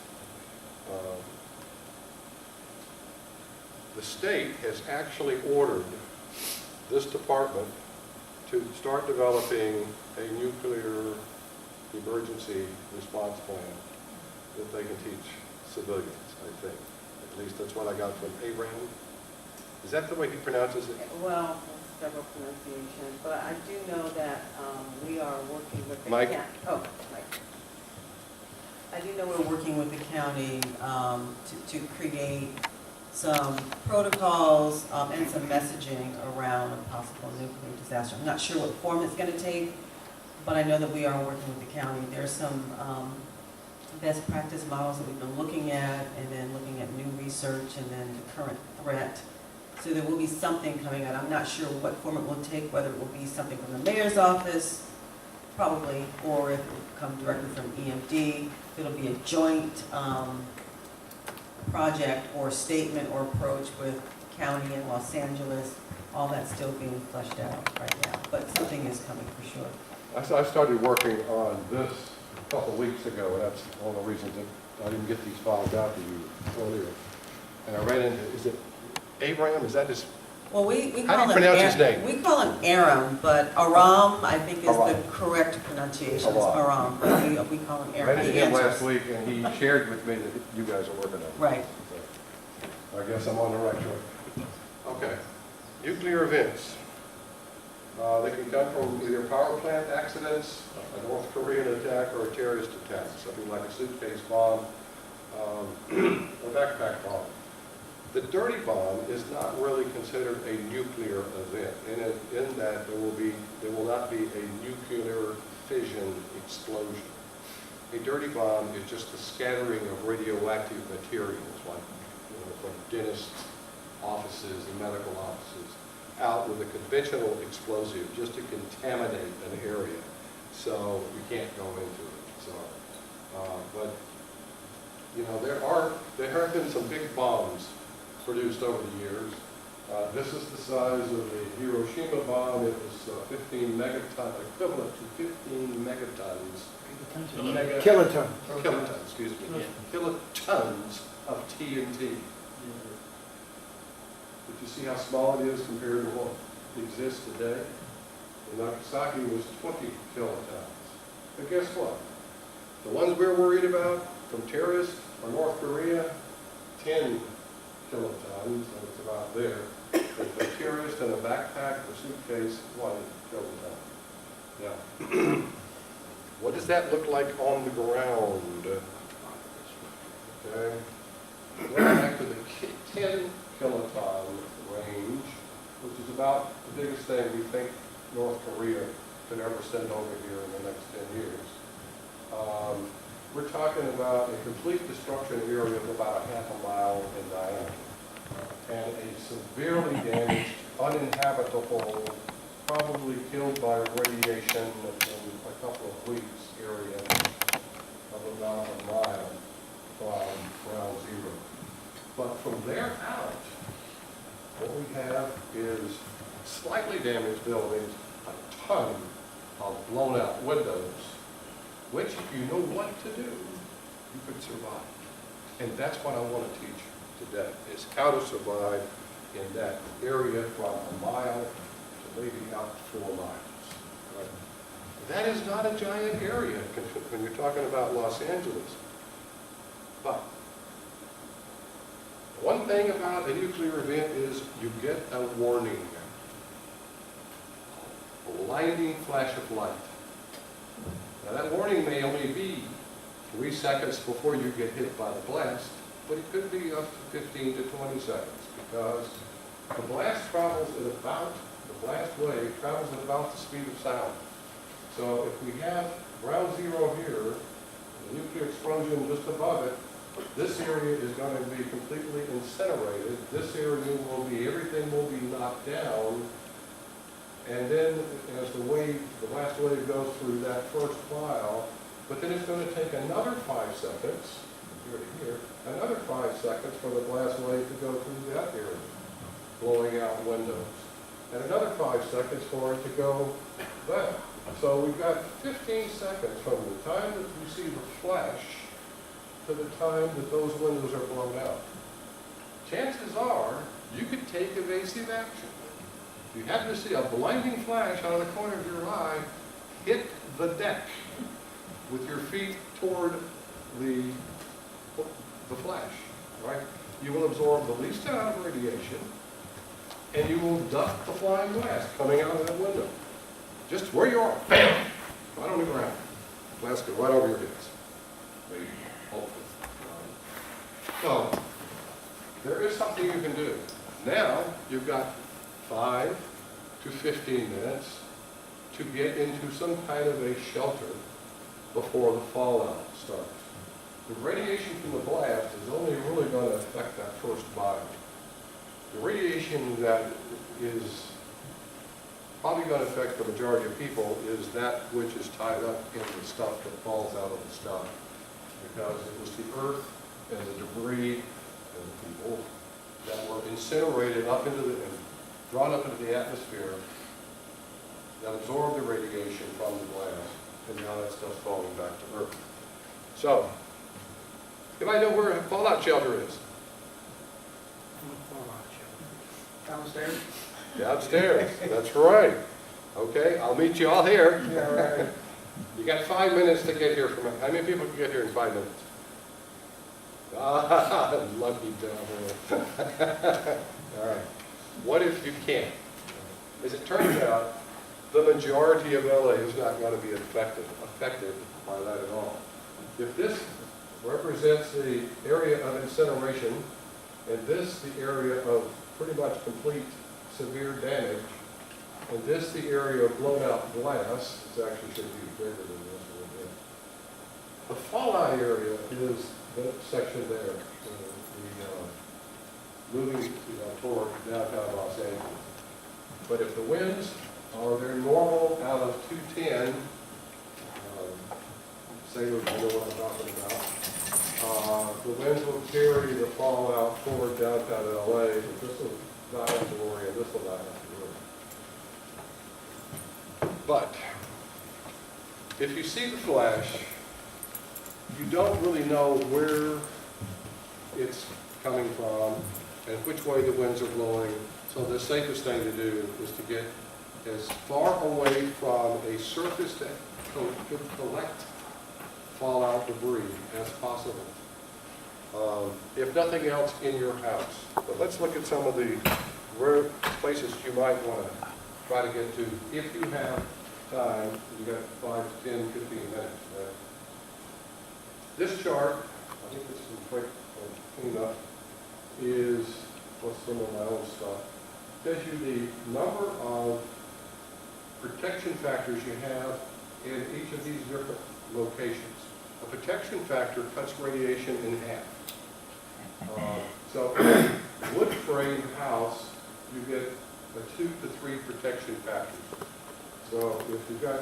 S7: the state has actually ordered this department to start developing a nuclear emergency response plan that they can teach civilians, I think. At least that's what I got from Abraham. Is that the way he pronounces it?
S1: Well, there's several pronunciations, but I do know that we are working with the
S7: Mike?
S1: county. Oh, Mike. I do know we're working with the county to create some protocols and some messaging around a possible nuclear disaster. I'm not sure what form it's going to take, but I know that we are working with the county. There's some best practice models that we've been looking at, and then looking at new research, and then the current threat. So there will be something coming out. I'm not sure what form it will take, whether it will be something from the mayor's office, probably, or if it will come directly from EMD. It'll be a joint project or statement or approach with county and Los Angeles. All that's still being fleshed out right now, but something is coming for sure.
S7: I started working on this a couple of weeks ago, and that's one of the reasons that I didn't get these files out to you earlier. And I ran into, is it Abraham? Is that his?
S1: Well, we
S7: How
S1: call
S7: do you
S1: him
S7: pronounce his name?
S1: We call him Aram, but Aram, I think, is
S7: Aram.
S1: the correct pronunciation. It's
S7: Aram.
S1: Aram, but we call him
S7: I
S1: Aram.
S7: ran into
S1: He
S7: him
S1: answers.
S7: last week, and he shared with me that you guys are working on it.
S1: Right.
S7: So, I guess I'm on the right track. Okay. Nuclear events. They can come from either power plant accidents, a North Korean attack, or a terrorist attack, something like a suitcase bomb, a backpack bomb. The dirty bomb is not really considered a nuclear event, in that there will not be a nuclear fission explosion. A dirty bomb is just the scattering of radioactive materials, like from dentists' offices and medical offices, out with a conventional explosive just to contaminate an area, so you can't go into it. So, but there have been some big bombs produced over the years. This is the size of the Hiroshima bomb. It was 15 megatons, equivalent to 15 megatons.
S4: Kiloton.
S7: Kilotons, excuse me. Kilotons of TNT. Did you see how small it is compared to what exists today? And Nagasaki was 20 kilotons. But guess what? The ones we're worried about from terrorists or North Korea, 10 kilotons, so it's about there. If a terrorist in a backpack or suitcase, 1 kiloton. Now, what does that look like on the ground? Okay. Going back to the 10 kiloton range, which is about the biggest thing we think North Korea could ever send over here in the next 10 years. We're talking about a complete destruction area of about a half a mile in diameter, and a severely damaged, uninhabitable, probably killed by radiation in a couple of weeks area of about a mile from ground zero. But from there out, what we have is slightly damaged buildings, a ton of blown out windows, which if you know what to do, you could survive. And that's what I want to teach today, is how to survive in that area from a mile to maybe out 4 miles. Right? That is not a giant area when you're talking about Los Angeles. But one thing about a nuclear event is you get a warning, a blinding flash of light. Now that warning may only be 3 seconds before you get hit by the blast, but it could be up to 15 to 20 seconds because the blast travels at about, the blast wave travels at about the speed of sound. So if we have ground zero here, the nuclear explosion just above it, this area is going to be completely incinerated. This area will be, everything will be knocked down. And then as the blast wave goes through that first mile, but then it's going to take another 5 seconds, here to here, another 5 seconds for the blast wave to go through that area, blowing out windows. And another 5 seconds for it to go back. So we've got 15 seconds from the time that we see the flash to the time that those windows are blown out. Chances are you could take evasive action. If you happen to see a blinding flash out of the corner of your eye, hit the deck with your feet toward the flash, right? You will absorb the least amount of radiation, and you will duck the flying blast coming out of that window. Just where you are, bam, right on the ground. Blast go right over your heads. Maybe, hopefully. So, there is something you can do. Now, you've got 5 to 15 minutes to get into some kind of a shelter before the fallout starts. The radiation from the blast is only really going to affect that first mile. The radiation that is probably going to affect the majority of people is that which is tied up in the stuff that falls out of the sky. Because it was the earth and the debris and the people that were incinerated up into and drawn up into the atmosphere that absorbed the radiation from the blast, and now that stuff's falling back to earth. So, anybody know where a fallout shelter is?
S2: Downstairs?
S7: Downstairs, that's right. Okay, I'll meet you all here.
S2: Yeah, right.
S7: You got 5 minutes to get here from, how many people can get here in 5 minutes? Ah, lucky devil. All right. What if you can't? As it turns out, the majority of LA is not going to be affected by that at all. If this represents the area of incineration, and this the area of pretty much complete severe damage, and this the area of blown out glass, it actually should be bigger than this a little bit. The fallout area is that section there, moving toward downtown Los Angeles. But if the winds are their normal out of 210, sailors know what I'm talking about, the winds will carry the fallout toward downtown LA, but this will die in glory and this will die in glory. But if you see the flash, you don't really know where it's coming from and which way the winds are blowing. So the safest thing to do is to get as far away from a surface that could collect fallout debris as possible. If nothing else, in your house. But let's look at some of the rare places you might want to try to get to if you have time. You got 5 to 10, 15 minutes, right? This chart, I think this is quick cleanup, is what's some of my own stuff. Tells you the number of protection factors you have in each of these different locations. A protection factor cuts radiation in half. So in a wood frame house, you get a 2 to 3 protection factors. So if you've got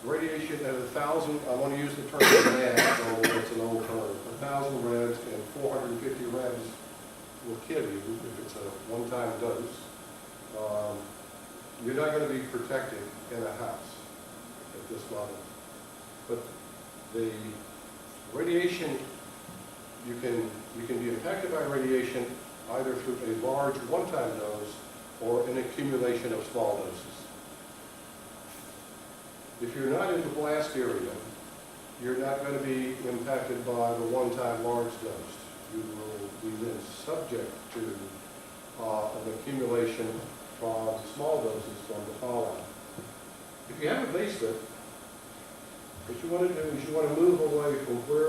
S7: radiation at 1,000, I want to use the term rad, so it's an old term, 1,000 rads and 450 rads will kill you if it's a one-time dose. You're not going to be protected in a house at this level. But the radiation, you can be impacted by radiation either through a large one-time dose or an accumulation of small doses. If you're not in the blast area, you're not going to be impacted by the one-time large dose. You will be then subject to an accumulation from small doses from the fallout. If you have a basement, what you want to do is you want to move away from where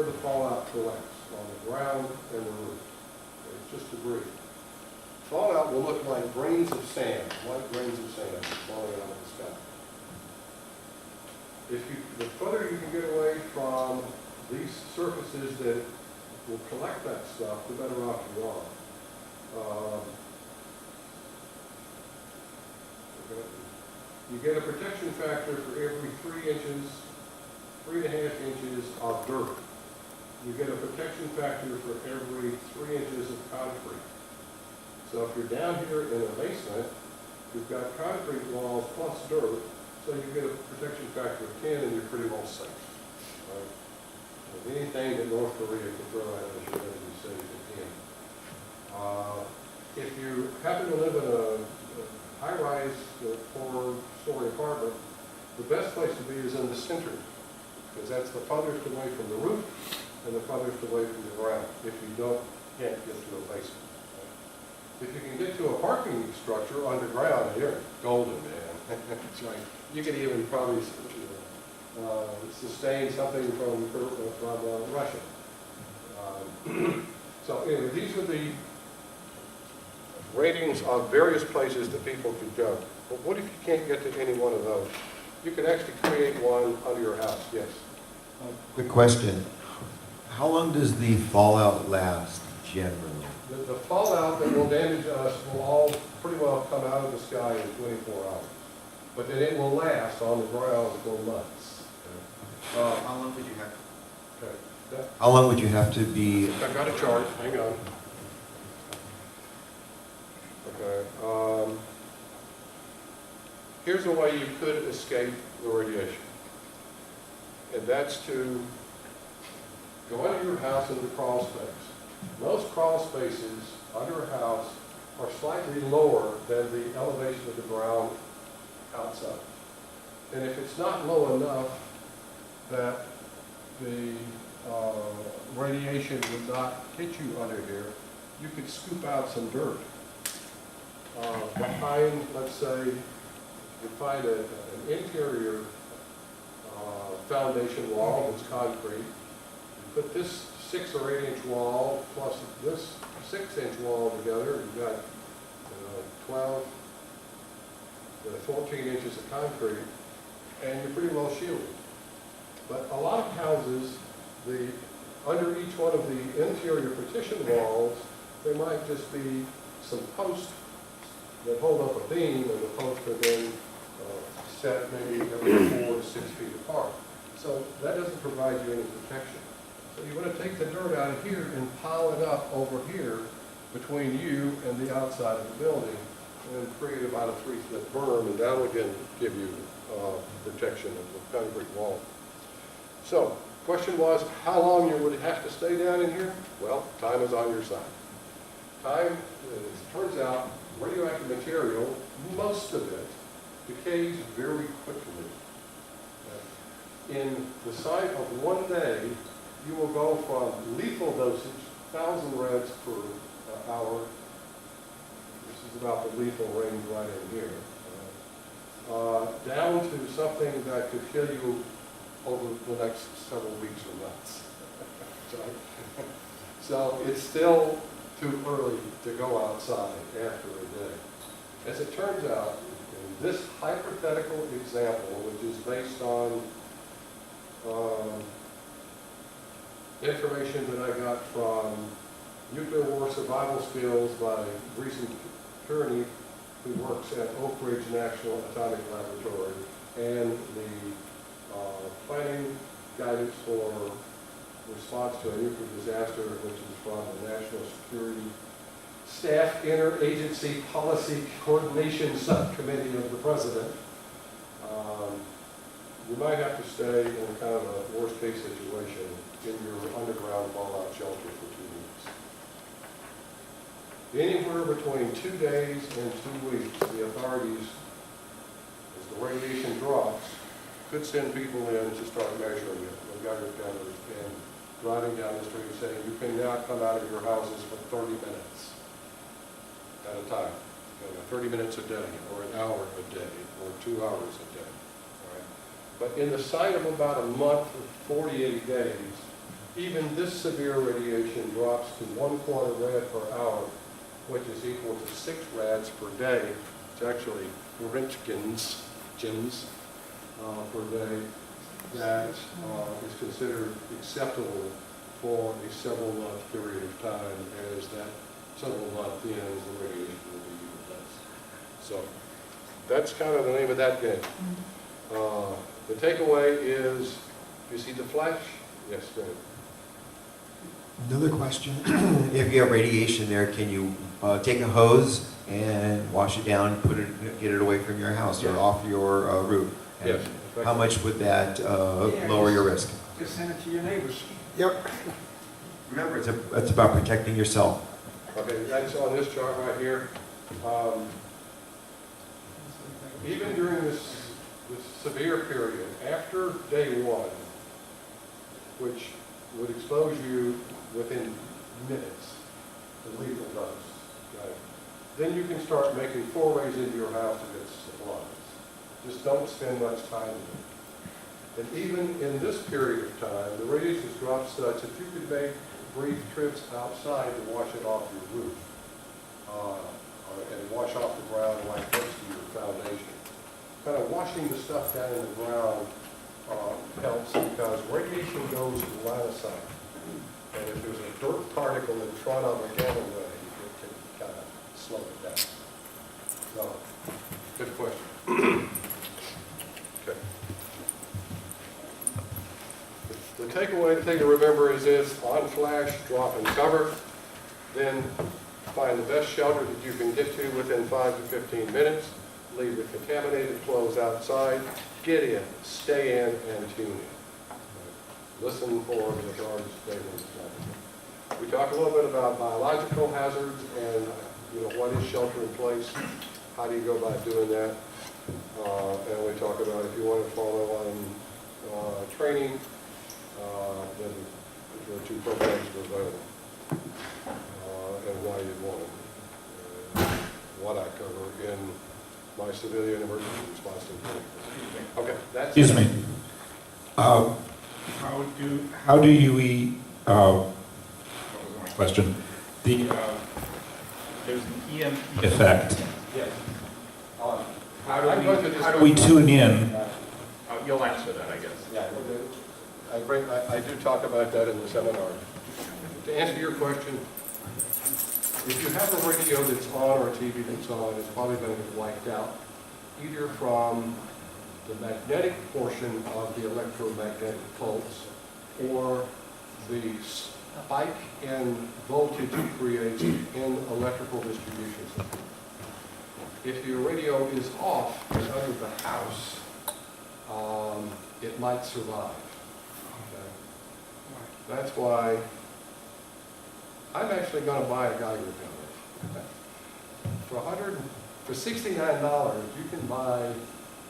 S7: will look like grains of sand, white grains of sand falling out of the sky. The further you can get away from these surfaces that will collect that stuff, the better off you are. You get a protection factor for every 3 inches, 3.5 inches of dirt. You get a protection factor for every 3 inches of concrete. So if you're down here in a basement, you've got concrete walls plus dirt, so you get a protection factor of 10 and you're pretty well safe. Right? And anything that North Korea can throw at us, you're going to be safe at 10. If you happen to live in a high-rise 4-story apartment, the best place to be is in the center, because that's the farthest away from the roof and the farthest away from the ground, if you can't get to a basement. If you can get to a parking structure underground, you're golden, man. It's like, you can even probably sustain something from Russia. So anyway, these are the ratings of various places that people could go. But what if you can't get to any one of those? You can actually create one under your house, yes.
S11: Quick question. How long does the fallout last generally?
S7: The fallout that will damage us will all pretty well come out of the sky in 24 hours. But then it will last on the ground for months.
S10: How long would you have?
S7: Okay.
S11: How long would you have to be?
S7: I've got a chart, hang on. Okay. Here's a way you could escape the radiation. And that's to go under your house in the crawl space. Most crawl spaces under a house are slightly lower than the elevation of the ground outside. And if it's not low enough that the radiation would not hit you under here, you could scoop out some dirt. Behind, let's say, you find an interior foundation wall that's concrete. You put this 6 or 8 inch wall plus this 6 inch wall together, you've got 12 to 14 inches of concrete, and you're pretty well shielded. But a lot of houses, under each one of the interior partition walls, there might just be some posts that hold up a beam, and the posts are then set maybe every 4 to 6 feet apart. So that doesn't provide you any protection. So you want to take the dirt out of here and pile it up over here between you and the outside of the building, and create about a 3-foot berm, and that will again give you protection of the concrete wall. So, question was, how long you would have to stay down in here? Well, time is on your side. Time, it turns out, radioactive material, most of it, decays very quickly. In the size of 1 day, you will go from lethal dosage, 1,000 rads per hour. This is about the lethal range right in here. Down to something that could kill you over the next several weeks or months. So it's still too early to go outside after a day. As it turns out, in this hypothetical example, which is based on information that I got from Nuclear War Survival Skills by recent Kearney, who works at Oak Ridge National Atomic Laboratory, and the planning guidance for response to a nuclear disaster, which is from the National Security Staff Interagency Policy Coordination Subcommittee of the President. You might have to stay in kind of a worst-case situation in your underground fallout shelter for 2 weeks. Anywhere between 2 days and 2 weeks, the authorities, as the radiation drops, could send people in to start measuring it with gutter cameras and driving down the street saying, you can now come out of your houses for 30 minutes at a time. 30 minutes a day, or an hour a day, or 2 hours a day. But in the sight of about a month or 48 days, even this severe radiation drops to 1/4 rad per hour, which is equal to 6 rads per day. It's actually Röntgens per day. That is considered acceptable for a several-month period of time. As that several month ends, the radiation will be even less. So that's kind of the name of that game. The takeaway is, you see the flash? Yes, go ahead.
S11: Another question. If you have radiation there, can you take a hose and wash it down, get it away from your house or
S7: Yes.
S11: off your roof? And
S7: Yes.
S11: how much would that lower your risk?
S8: Just send it to your neighbors.
S11: Yep. Remember, it's about protecting yourself.
S7: Okay, that's on this chart right here. Even during this severe period, after day 1, which would expose you within minutes, the lethal dose, right? Then you can start making forays into your house to get supplies. Just don't spend much time in it. And even in this period of time, the radiation has dropped such that you could make brief trips outside to wash it off your roof, and wash off the ground right next to your foundation. Kind of washing the stuff down in the ground helps because radiation goes to line of sight. And if there's a dirt particle in front of a gamma ray, it can kind of slow it down. So, good question. Okay. The takeaway thing to remember is this: on flash, drop and cover. Then find the best shelter that you can get to within 5 to 15 minutes. Leave the contaminated clothes outside. Get in, stay in, and tune in. Listen for the authorities' statements. We talk a little bit about biological hazards and what is shelter in place. How do you go about doing that? And we talk about if you want to follow on training, then there are 2 programs available, and why you'd want them. What I cover in my civilian emergency response team. Okay, that's
S8: Excuse
S7: it.
S8: me. How do you, what was my question? There's an EMP effect.
S7: Yes.
S8: How do we tune in? You'll answer that, I guess.
S7: Yeah, I do talk about that in the seminar. To answer your question, if you have a radio that's on or a TV that's on, it's probably going to get wiped out, either from the magnetic portion of the electromagnetic pulse or the spike in voltage it creates in electrical distribution system. If your radio is off and under the house, it might survive. Okay? That's why I'm actually going to buy a Geiger counter. For $69, you can buy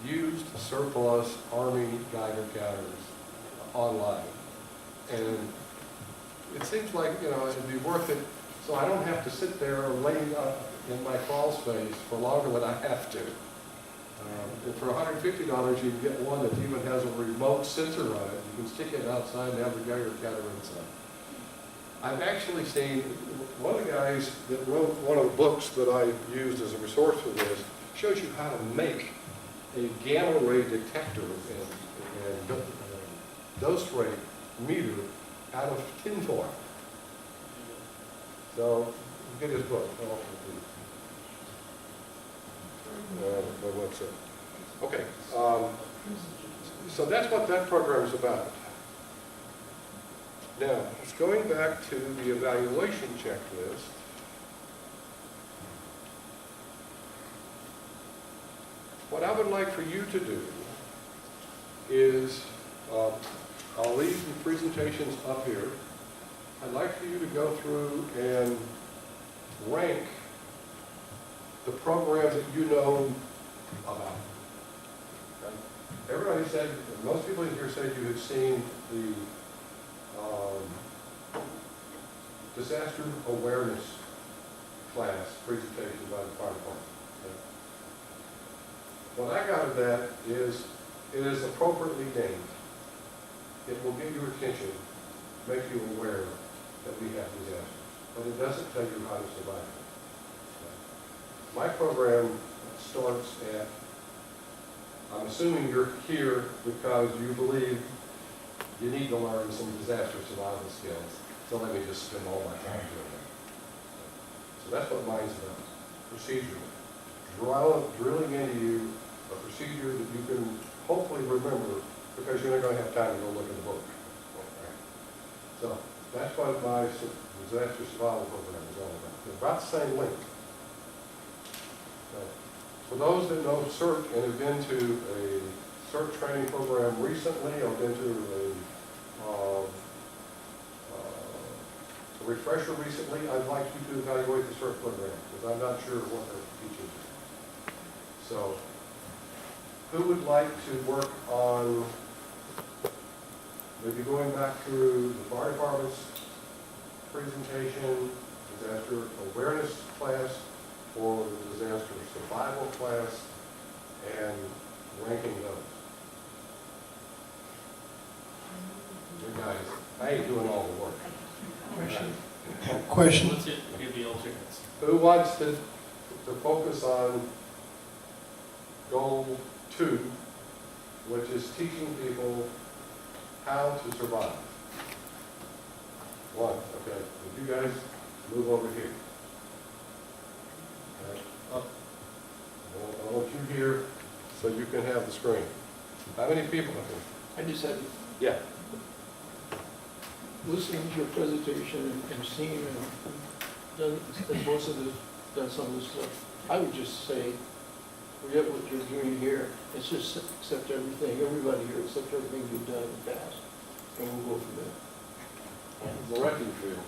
S7: used surplus Army Geiger counters online. And it seems like, it'd be worth it, so I don't have to sit there laying in my crawl space for longer than I have to. And for $150, you can get one that even has a remote sensor on it. You can stick it outside and have the Geiger counter inside. I've actually seen one of the guys that wrote one of the books that I used as a resource for this, shows you how to make a gamma ray detector and dose rate meter out of tinfoil. So, get his book. What's it? Okay, so that's what that program is about. Now, it's going back to the evaluation checklist. What I would like for you to do is, I'll leave the presentations up here. I'd like for you to go through and rank the programs that you know about. Okay? Everybody said, most people in here said you had seen the disaster awareness class presentation by the fire department. Okay? What I got of that is, it is appropriately named. It will get your attention, make you aware that we have disasters, but it doesn't tell you how to survive it. my program starts at, I'm assuming you're here because you believe you need to learn some disaster survival skills. So let me just spend all my time doing that. So that's what mine's about, procedure. Drilling into you a procedure that you can hopefully remember because you're not going to have time to go look at the book. Okay. So that's what my disaster survival program is all about. It's about the same length. For those that know CERT and have been to a CERT training program recently, or been to a refresher recently, I'd like you to evaluate the CERT program, because I'm not sure what they're teaching. So, who would like to work on maybe going back through the fire department's presentation, disaster awareness class, or the disaster survival class, and ranking those? You guys, I ain't doing all the work.
S2: Question.
S3: Let's give the alternates.
S7: Who wants to focus on goal 2, which is teaching people how to survive? 1, okay. If you guys move over here. Okay. I want you here so you can have the screen. How many people?
S12: I just had,
S7: Yeah.
S12: listening to your presentation and seeing that most of this, done some of this stuff, I would just say, forget what you're doing here, it's just accept everything, everybody here, accept everything you've done in the past, and we'll go from there.
S7: The wrecking field.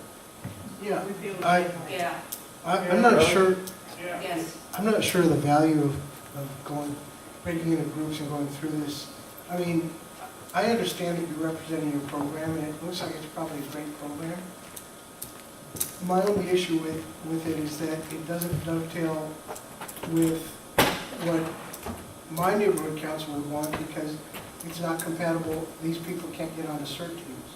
S2: Yeah,
S9: We feel the
S2: I-
S9: same way.
S1: Yeah,
S2: I'm not sure,
S1: yes.
S2: I'm not sure of the value of breaking into groups and going through this. I mean, I understand that you're representing your program, and it looks like it's probably a great program. My only issue with it is that it doesn't dovetail with what my neighborhood council would want, because it's not compatible, these people can't get onto CERT teams.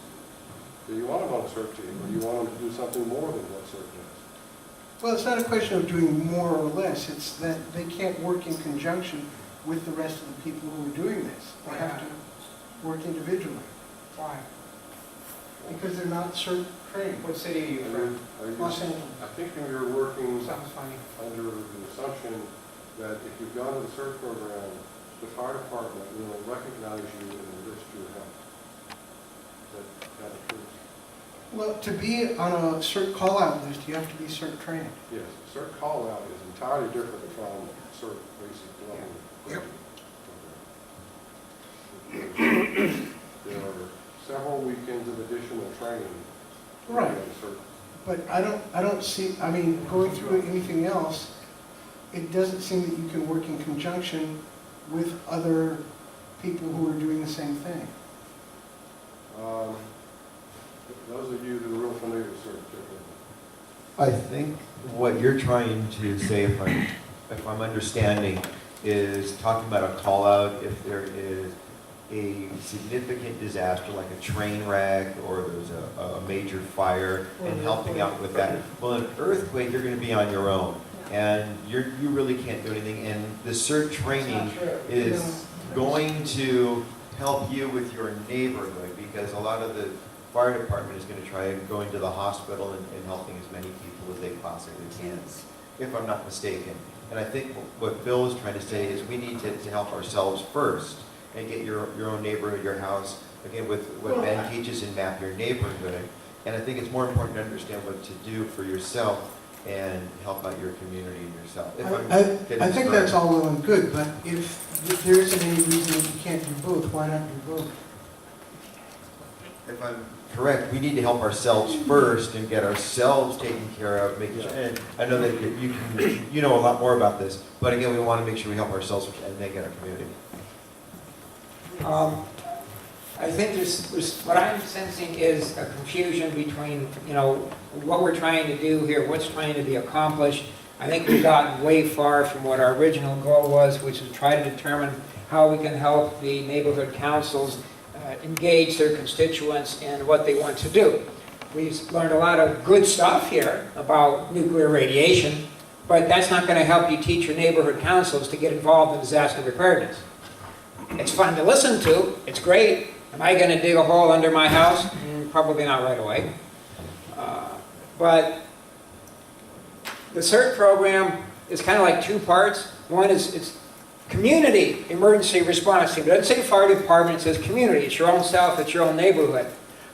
S7: Do you want them on a CERT team, or you want them to do something more than what CERT does?
S2: Well, it's not a question of doing more or less, it's that they can't work in conjunction with the rest of the people who are doing this. They have to work individually.
S13: Why?
S2: Because they're not CERT trained.
S13: What city are you from?
S2: Los Angeles.
S7: I think you're working
S13: Sounds funny.
S7: under the assumption that if you've gone to the CERT program, the fire department will recognize you and enlist your help. Is that kind of true?
S2: Well, to be on a CERT call-out list, you have to be CERT trained.
S7: Yes, CERT call-out is entirely different from CERT basic level.
S2: Yep.
S7: There are several weekends of additional training.
S2: Right.
S7: on CERT.
S2: But I don't see, I mean, going through anything else, it doesn't seem that you can work in conjunction with other people who are doing the same thing.
S7: Those of you who are real familiar with CERT,
S11: I think what you're trying to say, if I'm understanding, is talking about a call out if there is a significant disaster like a train wreck or there's a major fire and helping out with that. Well, an earthquake, you're going to be on your own and you really can't do anything. And the CERT training is going to help you with your neighborhood because a lot of the fire department is going to try going to the hospital and helping as many people as they possibly can, if I'm not mistaken. And I think what Bill is trying to say is we need to help ourselves first and get your own neighborhood, your house, again, with what Ben teaches and map your neighborhood. And I think it's more important to understand what to do for yourself and help out your community and yourself.
S2: I think that's all well and good, but if there isn't any reason that you can't do both, why not do both?
S11: If I'm correct, we need to help ourselves first and get ourselves taken care of, making sure, and I know that you know a lot more about this, but again, we want to make sure we help ourselves and then get our community.
S13: I think there's, what I'm sensing is a confusion between, what we're trying to do here, what's trying to be accomplished. I think we've gotten way far from what our original goal was, which is try to determine how we can help the neighborhood councils engage their constituents in what they want to do. We've learned a lot of good stuff here about nuclear radiation, But that's not going to help you teach your neighborhood councils to get involved in disaster preparedness. It's fun to listen to, it's great. Am I going to dig a hole under my house? Probably not right away. But the CERT program is kind of like two parts. One is it's community emergency response team. It doesn't say fire department, it says community. It's your own self, it's your own neighborhood.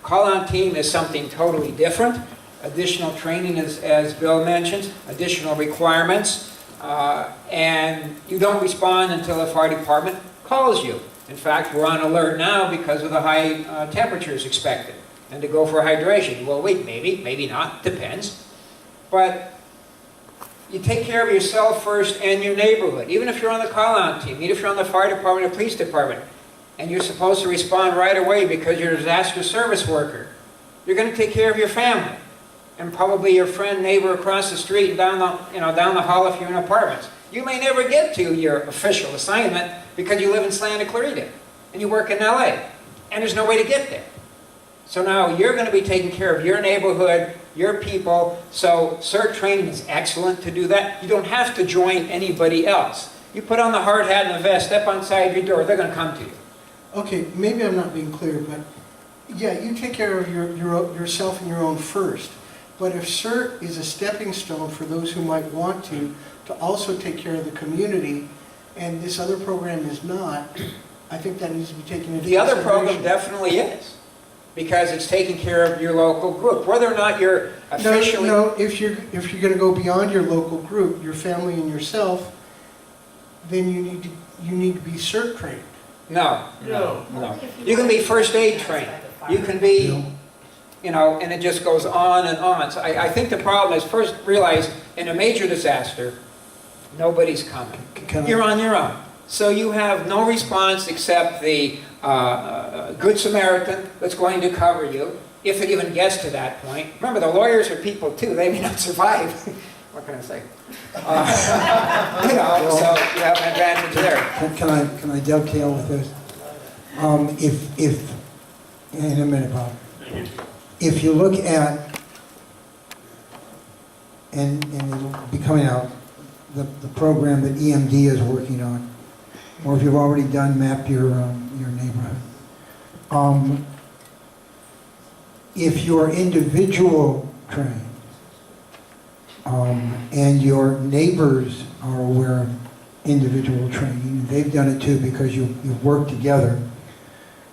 S13: Call-on team is something totally different. Additional training, as Bill mentions, additional requirements, and you don't respond until the fire department calls you. In fact, we're on alert now because of the high temperatures expected, and to go for hydration. Well, wait, maybe not, depends. But you take care of yourself first and your neighborhood. Even if you're on the call-out team, even if you're on the fire department or police department, and you're supposed to respond right away because you're a disaster service worker, you're going to take care of your family, and probably your friend, neighbor across the street and down the hall if you're in apartments. You may never get to your official assignment because you live in Santa Clarita and you work in LA, and there's no way to get there. So now you're going to be taking care of your neighborhood, your people, so CERT training is excellent to do that. You don't have to join anybody else. You put on the hard hat and the vest, step outside your door, they're going to come to you.
S2: Okay, maybe I'm not being clear, but yeah, you take care of yourself and your own first. But if CERT is a stepping stone for those who might want to also take care of the community, and this other program is not, I think that needs to be taken into
S13: The other
S2: consideration.
S13: program definitely is, because it's taking care of your local group. Whether or not you're officially...
S2: No, if you're going to go beyond your local group, your family and yourself, then you need to be CERT trained.
S13: No. You can be first aid trained. You can be, and it just goes on and on. So I think the problem is, first realize, in a major disaster, nobody's coming. You're on your own. So you have no response except the Good Samaritan that's going to cover you, if it even gets to that point. Remember, the lawyers are people too. They may not survive. What can I say? So you have an advantage there.
S14: Can I dovetail with this? In a minute, Bob. If you look at, and it'll be coming out, the program that EMD is working on, or if you've already done Map Your Neighborhood. If you're individual trained, and your neighbors are aware of individual training, they've done it too because you've worked together,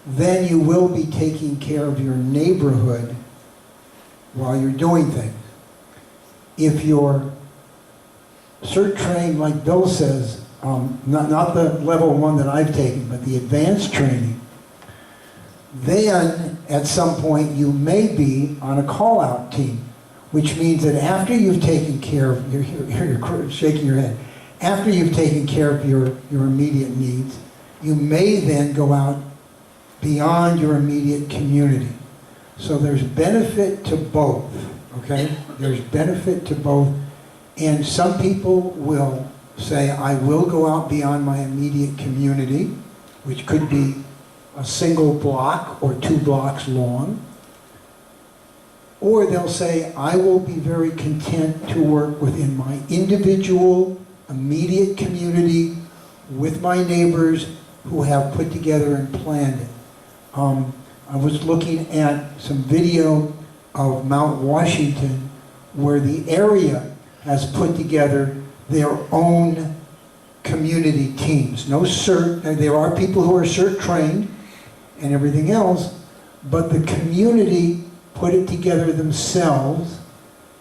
S14: then you will be taking care of your neighborhood while you're doing things. If you're CERT trained, like Bill says, not the level 1 that I've taken, but the advanced training, then at some point you may be on a call-out team, which means that after you've taken care of, you're shaking your head, after you've taken care of your immediate needs, you may then go out beyond your immediate community. So there's benefit to both, okay? There's benefit to both. And some people will say, I will go out beyond my immediate community, which could be a single block or 2 blocks long. Or they'll say, I will be very content to work within my individual, immediate community with my neighbors who have put together and planned it. I was looking at some video of Mount Washington where the area has put together their own community teams. No CERT, there are people who are CERT trained and everything else, but the community put it together themselves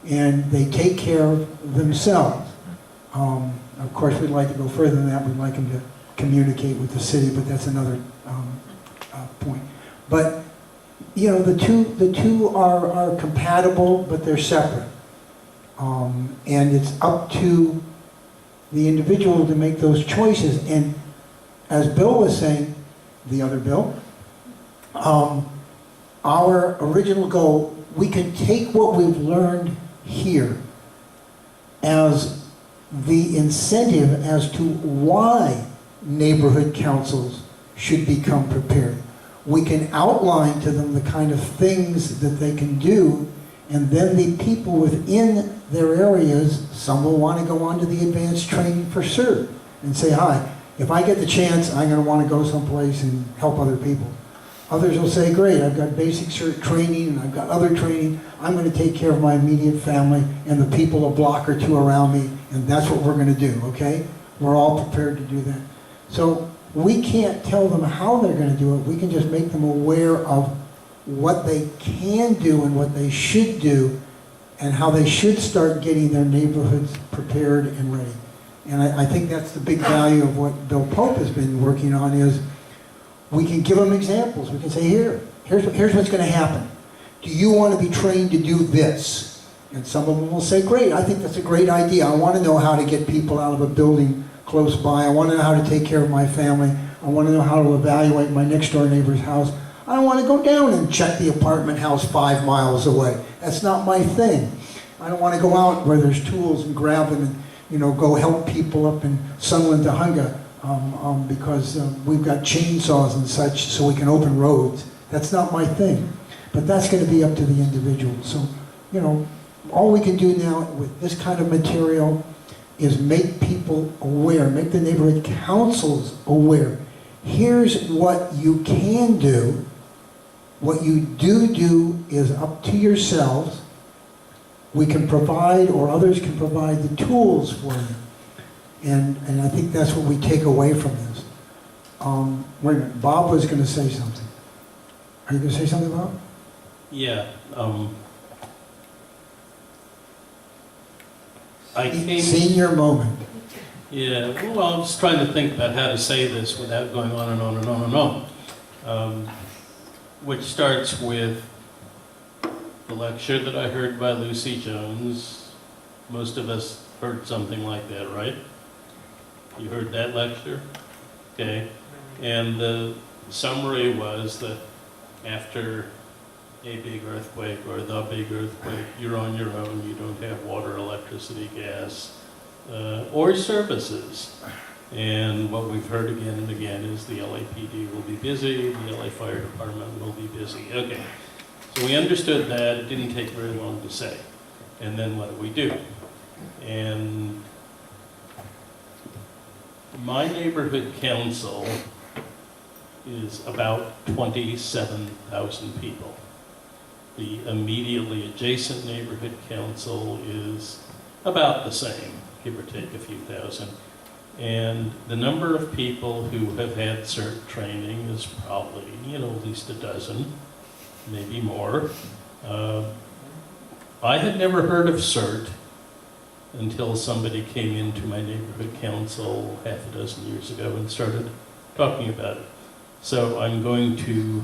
S14: and they take care of themselves. Of course, we'd like to go further than that. We'd like them to communicate with the city, but that's another point. But the two are compatible, but they're separate. And it's up to the individual to make those choices. And as Bill was saying, the other Bill, our original goal, we can take what we've learned here as the incentive as to why neighborhood councils should become prepared. We can outline to them the kind of things that they can do, and then the people within their areas, some will want to go on to the advanced training for CERT and say, hi, if I get the chance, I'm going to want to go someplace and help other people. Others will say, great, I've got basic CERT training and I've got other training. I'm going to take care of my immediate family and the people a block or two around me, and that's what we're going to do, okay? We're all prepared to do that. So we can't tell them how they're going to do it. We can just make them aware of what they can do and what they should do and how they should start getting their neighborhoods prepared and ready. And I think that's the big value of what Bill Pope has been working on is we can give them examples. We can say, here's what's going to happen. Do you want to be trained to do this? And some of them will say, great, I think that's a great idea. I want to know how to get people out of a building close by. I want to know how to take care of my family. I want to know how to evaluate my next door neighbor's house. I don't want to go down and check the apartment house 5 miles away. That's not my thing. I don't want to go out where there's tools and grab them and, you know, go help people up in Sunland, Tahunga, because we've got chainsaws and such so we can open roads. That's not my thing. But that's going to be up to the individual. So, you know, all we can do now with this kind of material is make people aware, make the neighborhood councils aware. Here's what you can do. What you do is up to yourselves. We can provide, or others can provide the tools for you. And I think that's what we take away from this. Wait a minute, Bob was going to say something. Are you going to say something, Bob?
S3: Yeah. I came...
S14: Senior moment.
S3: Yeah, well, I was trying to think about how to say this without going on and on and on and on. Which starts with the lecture that I heard by Lucy Jones. Most of us heard something like that, right? You heard that lecture? Okay. And the summary was that after a big earthquake or the big earthquake, you're on your own. You don't have water, electricity, gas, or services. And what we've heard again and again is the LAPD will be busy, the LA Fire Department will be busy. Okay, so we understood that. It didn't take very long to say. And then what do? And my neighborhood council is about 27,000 people. The immediately adjacent neighborhood council is about the same, give or take a few thousand. And the number of people who have had CERT training is probably, you know, at least a dozen, maybe more. I had never heard of CERT until somebody came into my neighborhood council half a dozen years ago and started talking about it. So I'm going to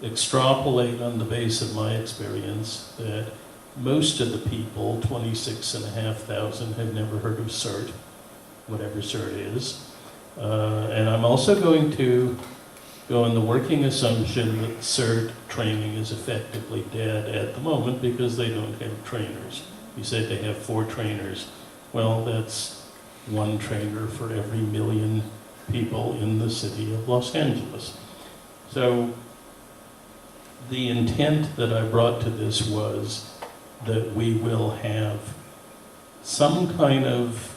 S3: extrapolate on the base of my experience that most of the people, 26,500, have never heard of CERT, whatever CERT is. And I'm also going to go on the working assumption that CERT training is effectively dead at the moment because they don't have trainers. You said they have 4 trainers. Well, that's 1 trainer for every 1 million people in the city of Los Angeles. So the intent that I brought to this was that we will have some kind of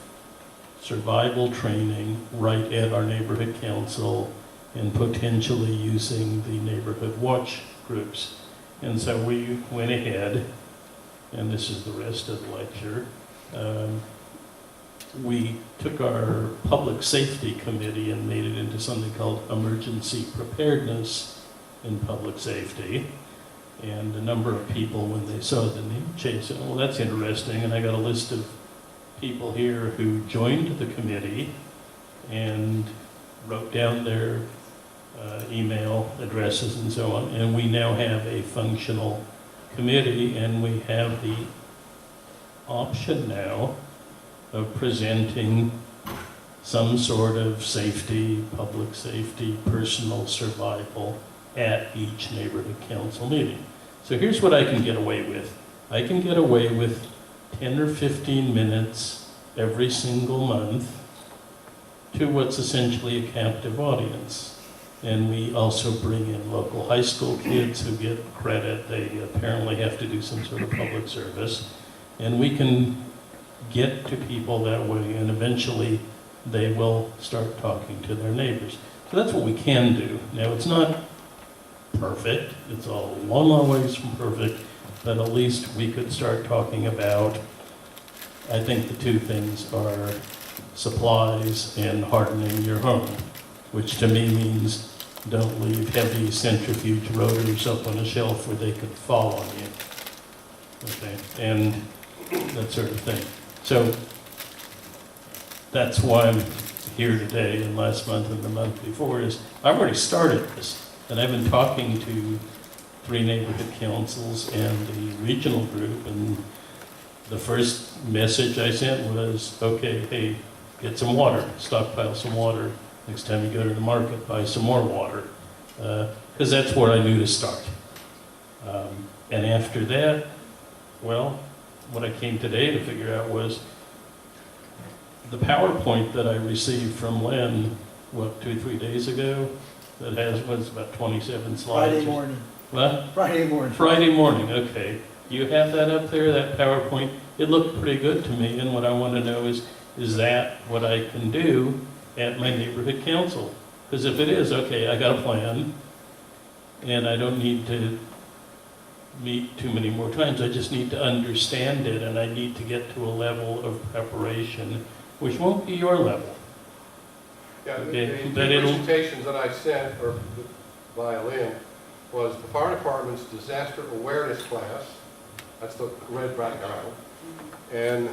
S3: survival training right at our neighborhood council and potentially using the neighborhood watch groups. And so we went ahead, and this is the rest of the lecture. We took our public safety committee and made it into something called emergency preparedness in public safety. And a number of people, when they saw the name change, said, well, that's interesting. And I got a list of people here who joined the committee and wrote down their email addresses and so on. And we now have a functional committee, and we have the option now of presenting some sort of safety, public safety, personal survival at each neighborhood council meeting. So here's what I can get away with. I can get away with 10 or 15 minutes every single month to what's essentially a captive audience. And we also bring in local high school kids who get credit. They apparently have to do some sort of public service. And we can get to people that way, and eventually they will start talking to their neighbors. So that's what we can do. Now, it's not perfect. It's a long, long ways from perfect, but at least we could start talking about, I think the two things are supplies and hardening your home, which to me means don't leave heavy centrifuge rotors up on a shelf where they could fall on you. Okay, and that sort of thing. So that's why I'm here today and last month and the month before is I've already started this, and I've been talking to 3 neighborhood councils and the regional group, and the first message I sent was, okay, hey, get some water, stockpile some water. Next time you go to the market, buy some more water, because that's where I knew to start. And after that, well, what I came today to figure out was the PowerPoint that I received from Len, 2-3 days ago, that was about 27 slides.
S4: Friday morning.
S3: What?
S4: Friday morning.
S3: Friday morning, okay. You have that up there, that PowerPoint? It looked pretty good to me, and what I want to know is that what I can do at my neighborhood council? Because if it is, okay, I got a plan, and I don't need to meet too many more times. I just need to understand it, and I need to get to a level of preparation, which won't be your level.
S7: Yeah,
S3: Okay,
S7: the
S3: but it'll-
S7: presentations that I sent, or via Lynn, was the fire department's disaster awareness class, that's the red background, and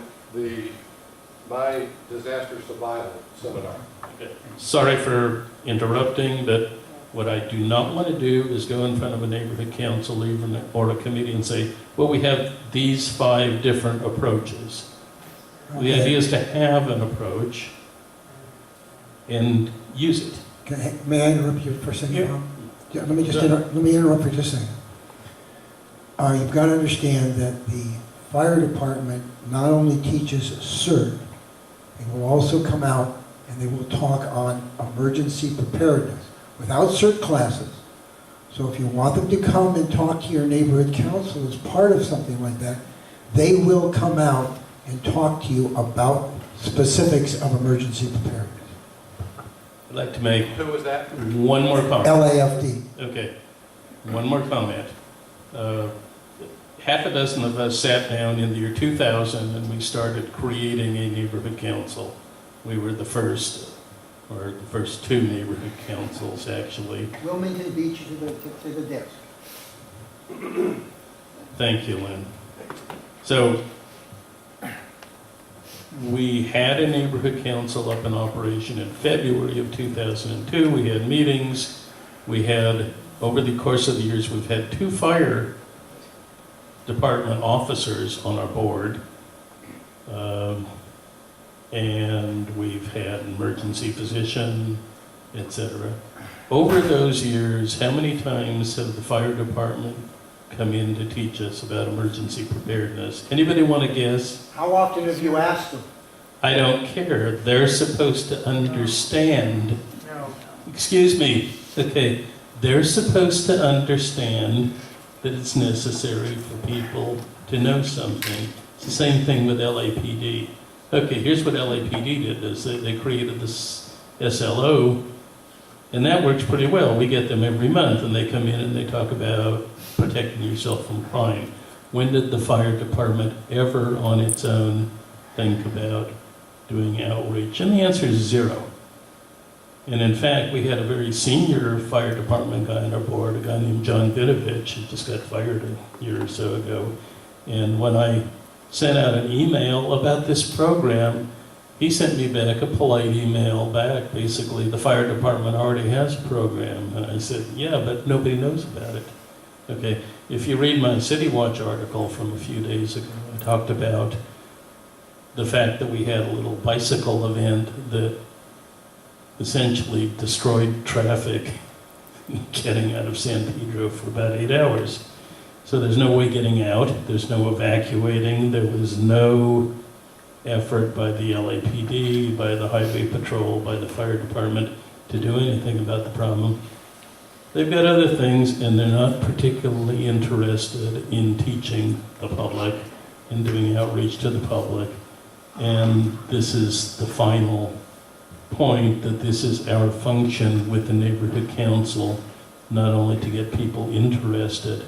S7: my disaster survival seminar.
S3: Okay. Sorry for interrupting, but what I do not want to do is go in front of a neighborhood council even or a committee and say, well, we have these 5 different approaches. The idea is to have an approach and use it.
S14: May I interrupt you for a second?
S3: Yeah.
S14: Yeah, let me interrupt for just a second. You've got to understand that the fire department not only teaches CERT, they will also come out and they will talk on emergency preparedness without CERT classes. So if you want them to come and talk to your neighborhood council as part of something like that, they will come out and talk to you about specifics of emergency preparedness.
S3: I'd like to make
S7: Who was that?
S3: one more comment.
S14: LAFD.
S3: Okay, one more comment. Half a dozen of us sat down in the year 2000 and we started creating a neighborhood council. We were the first, or the first 2 neighborhood councils actually.
S4: Wilmington Beach to the desk.
S3: Thank you, Lynn. So we had a neighborhood council up in operation in February of 2002. We had meetings. We had, over the course of the years, we've had 2 fire department officers on our board. And we've had emergency physician, etc. Over those years, how many times have the fire department come in to teach us about emergency preparedness? Anybody want to guess?
S4: How often have you asked them?
S3: I don't care. They're supposed to understand.
S4: No.
S3: Excuse me. Okay. They're supposed to understand that it's necessary for people to know something. It's the same thing with LAPD. Okay, here's what LAPD did, is they created this SLO, and that works pretty well. We get them every month, and they come in and they talk about protecting yourself from crime. When did the fire department ever on its own think about doing outreach? And the answer is 0. And in fact, we had a very senior fire department guy on our board, a guy named John Vidovich, who just got fired a year or so ago. And when I sent out an email about this program, he sent me back a polite email back, basically, the fire department already has a program. And I said, yeah, but nobody knows about it. Okay, if you read my City Watch article from a few days ago, I talked about the fact that we had a little bicycle event that essentially destroyed traffic getting out of San Pedro for about 8 hours. So there's no way getting out, there's no evacuating, there was no effort by the LAPD, by the Highway Patrol, by the fire department to do anything about the problem. They've got other things, and they're not particularly interested in teaching the public in doing outreach to the public. And this is the final point, that this is our function with the neighborhood council, not only to get people interested,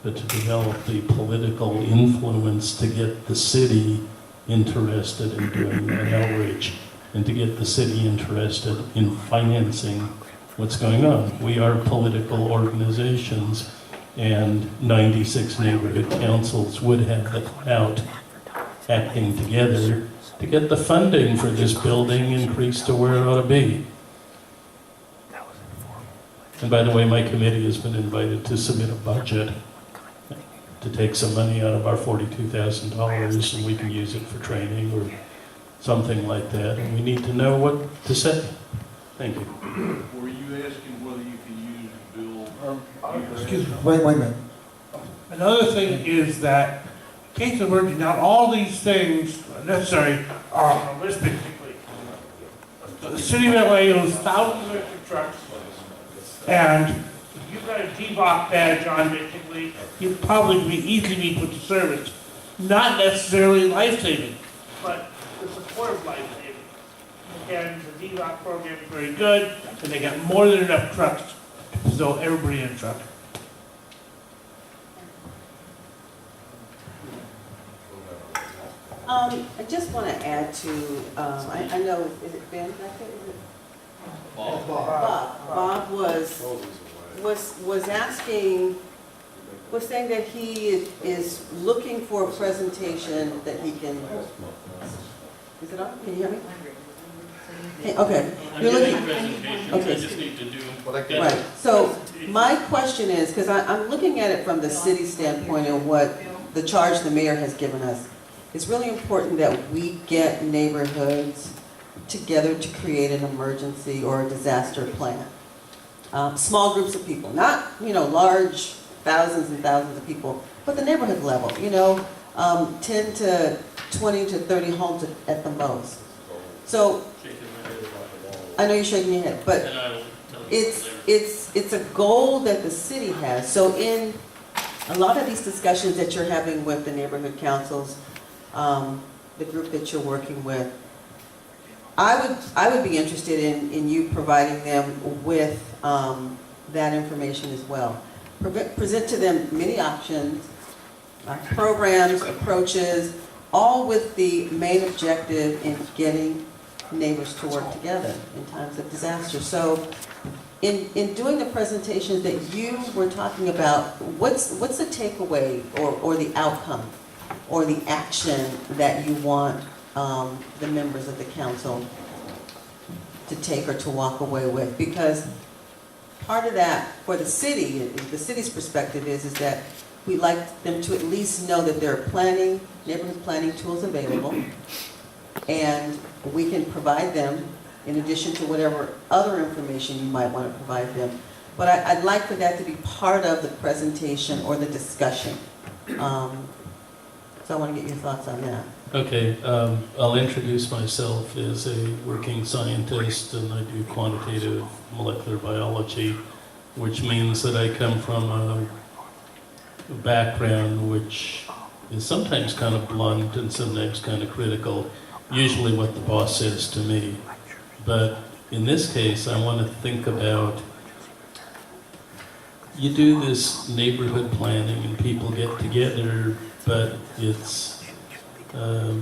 S3: but to develop the political influence to get the city interested in doing that outreach, and to get the city interested in financing what's going on. We are political organizations, and 96 neighborhood councils would have the clout acting together to get the funding for this building increased to where it ought to be. And by the way, my committee has been invited to submit a budget to take some money out of our $42,000, and we can use it for training or something like that. And we need to know what to say. Thank you.
S6: Were you asking whether you can use Bill?
S14: Excuse me, wait a minute.
S15: Another thing is that, in case of emergency, not all these things necessary are on a list basically. The city of LA owns thousands of electric trucks, and if you've got a DBOC badge on basically, you probably be easily be put to service. Not necessarily life-saving, but the support of life-saving. And the DBOC program is very good, and they got more than enough trucks to throw everybody in a truck.
S1: I just want to add to, I know, is it Ben back there? Is it- Bob was asking, was saying that he is looking for a presentation that he can, is it on? Can you hear me? Okay.
S3: I'm
S1: You're
S3: getting
S1: looking,
S3: presentations,
S1: okay.
S3: I just need to do.
S1: Right, so my question is, because I'm looking at it from the city standpoint and what the charge the mayor has given us. It's really important that we get neighborhoods together to create an emergency or a disaster plan. Small groups of people, not, large thousands and thousands of people, but the neighborhood level, 10 to 20 to 30 homes at the most. So, I know you're shaking your head, but it's a goal that the city has. So in a lot of these discussions that you're having with the neighborhood councils, the group that you're working with, I would be interested in you providing them with that information as well. Present to them many options, programs, approaches, all with the main objective in getting neighbors to work together in times of disaster. So in doing the presentations that you were talking about, what's the takeaway or the outcome or the action that you want the members of the council to take or to walk away with? Because part of that for the city's perspective is that we like them to at least know that there are neighborhood planning tools available, and we can provide them in addition to whatever other information you might want to provide them. But I'd like for that to be part of the presentation or the discussion. So I want to get your thoughts on that.
S3: Okay, I'll introduce myself as a working scientist, and I do quantitative molecular biology, which means that I come from a background which is sometimes kind of blunt and sometimes kind of critical, usually what the boss says to me. But in this case, I want to think about, you do this neighborhood planning and people get together, but it's, God,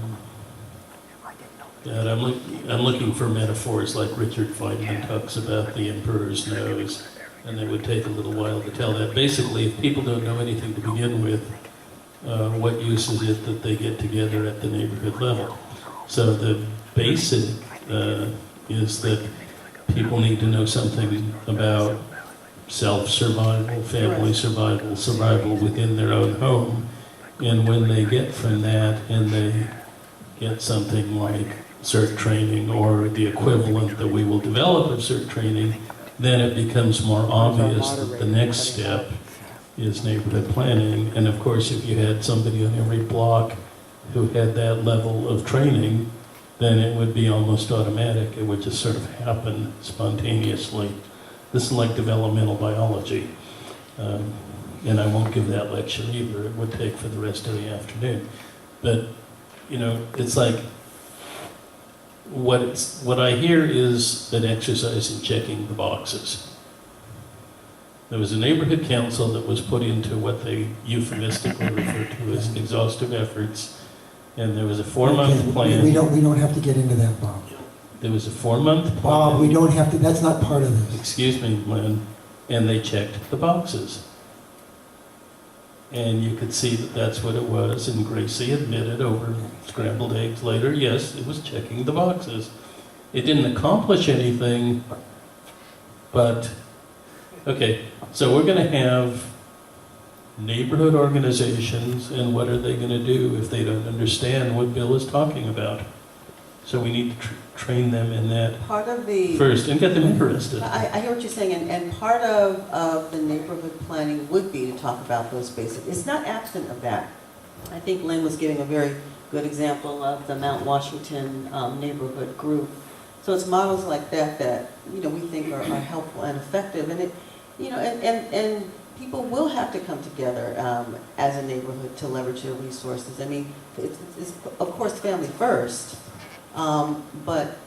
S3: I'm looking for metaphors like Richard Feynman talks about the emperor's nose, and it would take a little while to tell that. Basically, if people don't know anything to begin with, what use is it that they get together at the neighborhood level? So the basic is that people need to know something about self-survival, family survival, survival within their own home. And when they get from that and they get something like CERT training or the equivalent that we will develop of CERT training, then it becomes more obvious that the next step is neighborhood planning. And of course, if you had somebody on every block who had that level of training, then it would be almost automatic. It would just sort of happen spontaneously. This is like developmental biology. And I won't give that lecture either. It would take for the rest of the afternoon. But, you know, it's like, what I hear is an exercise in checking the boxes. There was a neighborhood council that was put into what they euphemistically refer to as exhaustive efforts, and there was a 4-month
S14: Okay,
S3: plan.
S14: We don't have to get into that, Bob.
S3: There was a 4-month plan.
S14: Bob, we don't have to, that's not part of this.
S3: Excuse me, Lynn, and they checked the boxes. And you could see that that's what it was, and Gracie admitted over scrambled eggs later, yes, it was checking the boxes. It didn't accomplish anything, but, okay, so we're gonna have neighborhood organizations, and what are they gonna do if they don't understand what Bill is talking about? So we need to train them in that
S1: Part of the...
S3: first, and get them interested.
S1: I hear what you're saying, and part of the neighborhood planning would be to talk about those basics. It's not absent of that. I think Lynn was giving a very good example of the Mount Washington neighborhood group. So it's models like that that, you know, we think are helpful and effective, and it, you know, and people will have to come together as a neighborhood to leverage their resources. I mean, it's of course family first. But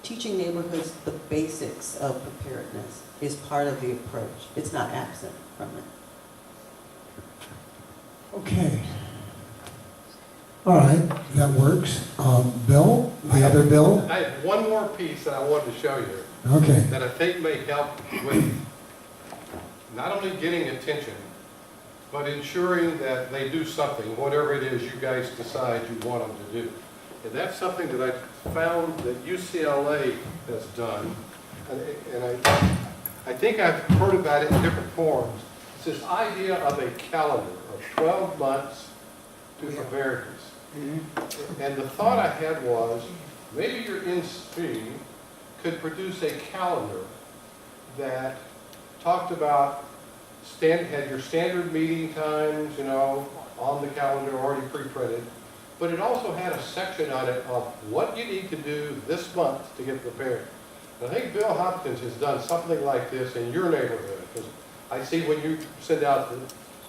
S1: teaching neighborhoods the basics of preparedness is part of the approach. It's not absent from it.
S14: Okay. All right, that works. Bill, the other Bill?
S7: I have one more piece that I wanted to show you
S14: Okay.
S7: that I think may help with not only getting attention, but ensuring that they do something, whatever it is you guys decide you want them to do. And that's something that I found that UCLA has done, and I think I've heard about it in different forms. It's this idea of a calendar of 12 months to preparedness. And the thought I had was, maybe your NC could produce a calendar that talked about, had your standard meeting times, you know, on the calendar already pre-printed, but it also had a section on it of what you need to do this month to get prepared. And I think Bill Hopkins has done something like this in your neighborhood, because I see when you send out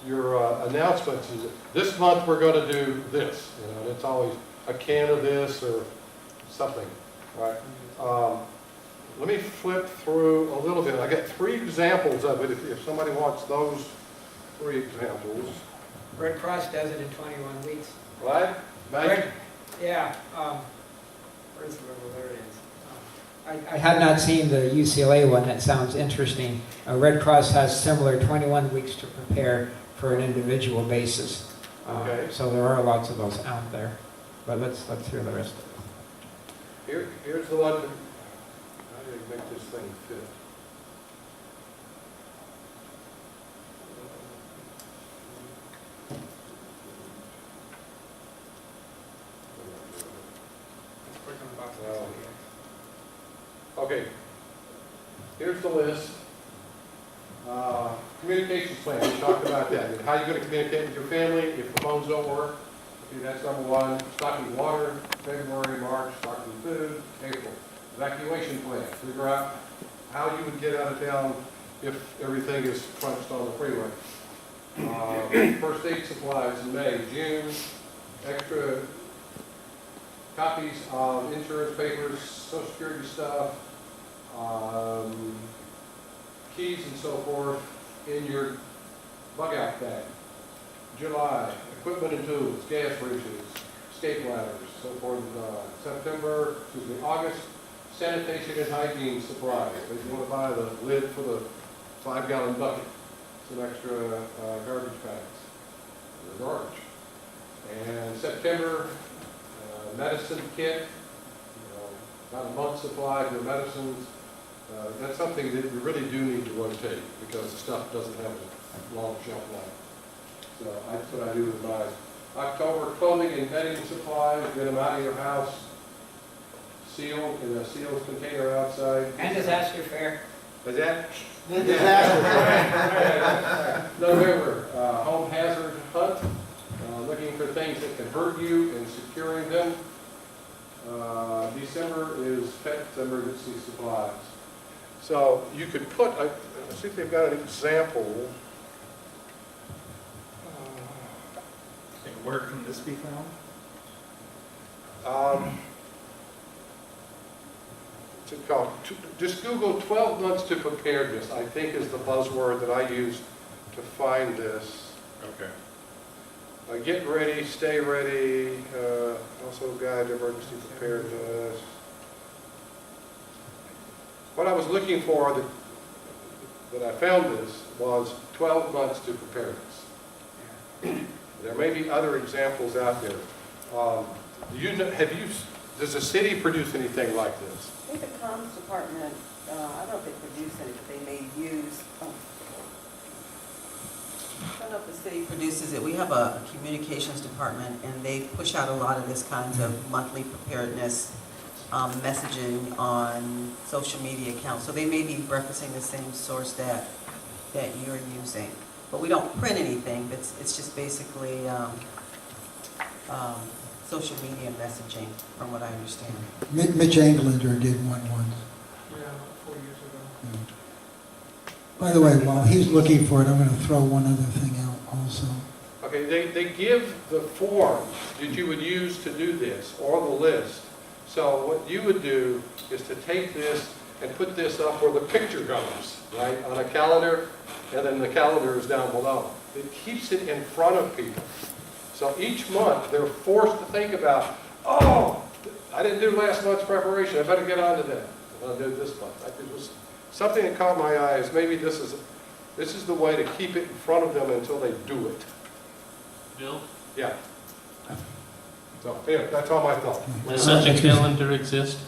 S7: your announcements, is this month we're going to do this, you know, and it's always a can of this or something, right? Let me flip through a little bit. I got 3 examples of it, if somebody wants those 3 examples.
S13: Red Cross does it in 21 weeks.
S7: Right?
S13: Yeah, where's the river? There it is. I had not seen the UCLA one. That sounds interesting. Red Cross has similar 21 weeks to prepare for an individual basis.
S7: Okay.
S13: So there are lots of those out there. But let's hear the rest of it.
S7: Here's the one. How do you make this thing fit? Okay, here's the list. Communications plan, we talked about that. And how you're going to communicate with your family if the phones don't work. Okay, that's number 1. Stocking water, February, March, stocking food, April. Evacuation plan, figure out how you would get out of town if everything is crunched on the freeway. First aid supplies in May, June, extra copies of insurance papers, Social Security stuff, keys and so forth in your bug out bag. July, equipment and tools, gas breaches, escape ladders, so forth and September, August, sanitation and hygiene supplies. If you want to buy the lid for the 5-gallon bucket, some extra garbage bags, or garbage. And September, medicine kit, about a month's supply of your medicines. That's something that you really do need to rotate because the stuff doesn't have a long shelf life. So that's what I do with mine. October, clothing and bedding supplies, get them out of your house, sealed in a sealed container outside.
S13: And disaster fair.
S7: Is that?
S14: Disaster.
S7: November, home hazard hunt, looking for things that can hurt you and securing them. December is pet emergency supplies. So you could put, let's see if they've got an example.
S8: Where can this be found?
S7: What's it called? Just Google 12 months to preparedness, I think is the buzzword that I use to find this.
S8: Okay.
S7: Get ready, stay ready, also guide to emergency preparedness. What I was looking for that I found this was 12 months to preparedness. There may be other examples out there. Does the city produce anything like this?
S1: I think the comms department, I don't know if they produce any, but they may use, I don't know if the city produces it. We have a communications department, and they push out a lot of this kinds of monthly preparedness messaging on social media accounts. So they may be referencing the same source that you're using. But we don't print anything. It's just basically social media messaging, from what I understand.
S14: Mitch Englander did one once.
S12: Yeah, 4 years ago.
S14: By the way, while he's looking for it, I'm going to throw one other thing out also.
S7: Okay, they give the forms that you would use to do this, or the list. So what you would do is to take this and put this up where the picture goes, right, on a calendar, and then the calendar is down below. It keeps it in front of people. So each month, they're forced to think about, oh, I didn't do last month's preparation, I better get on to that. I'll do this month. It was something that caught my eye is maybe this is the way to keep it in front of them until they do it.
S3: Bill,
S7: Yeah. So, yeah, that's all my thought.
S3: does such a calendar exist?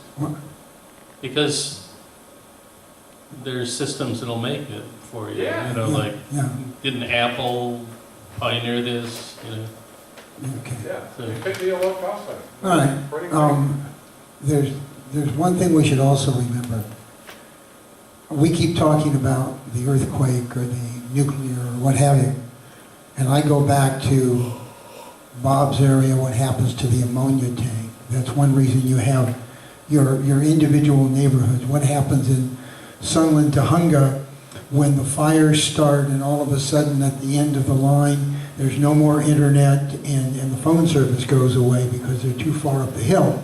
S3: Because there's systems that'll make it for you.
S7: Yeah.
S3: You know, like,
S14: Yeah,
S3: didn't Apple pioneer this? You know,
S14: okay.
S7: Yeah,
S3: so
S7: it could be a low cost thing.
S14: All right.
S7: Pretty great.
S14: There's one thing we should also remember. We keep talking about the earthquake or the nuclear or what have you, and I go back to Bob's area, what happens to the ammonia tank. That's one reason you have your individual neighborhoods. What happens in Sunland, Tahunga, when the fires start and all of a sudden at the end of the line, there's no more internet and the phone service goes away because they're too far up the hill.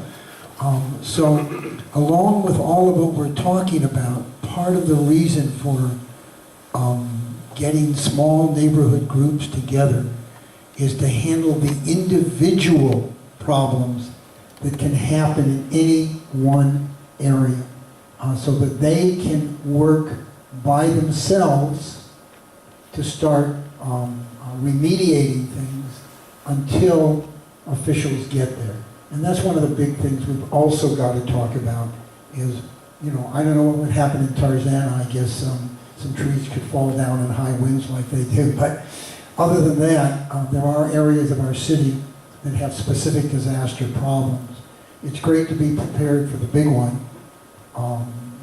S14: So along with all of what we're talking about, part of the reason for getting small neighborhood groups together is to handle the individual problems that can happen in any one area, so that they can work by themselves to start remediating things until officials get there. And that's one of the big things we've also got to talk about is, you know, I don't know what would happen in Tarzana. I guess some trees could fall down in high winds like they do. But other than that, there are areas of our city that have specific disaster problems. It's great to be prepared for the big one,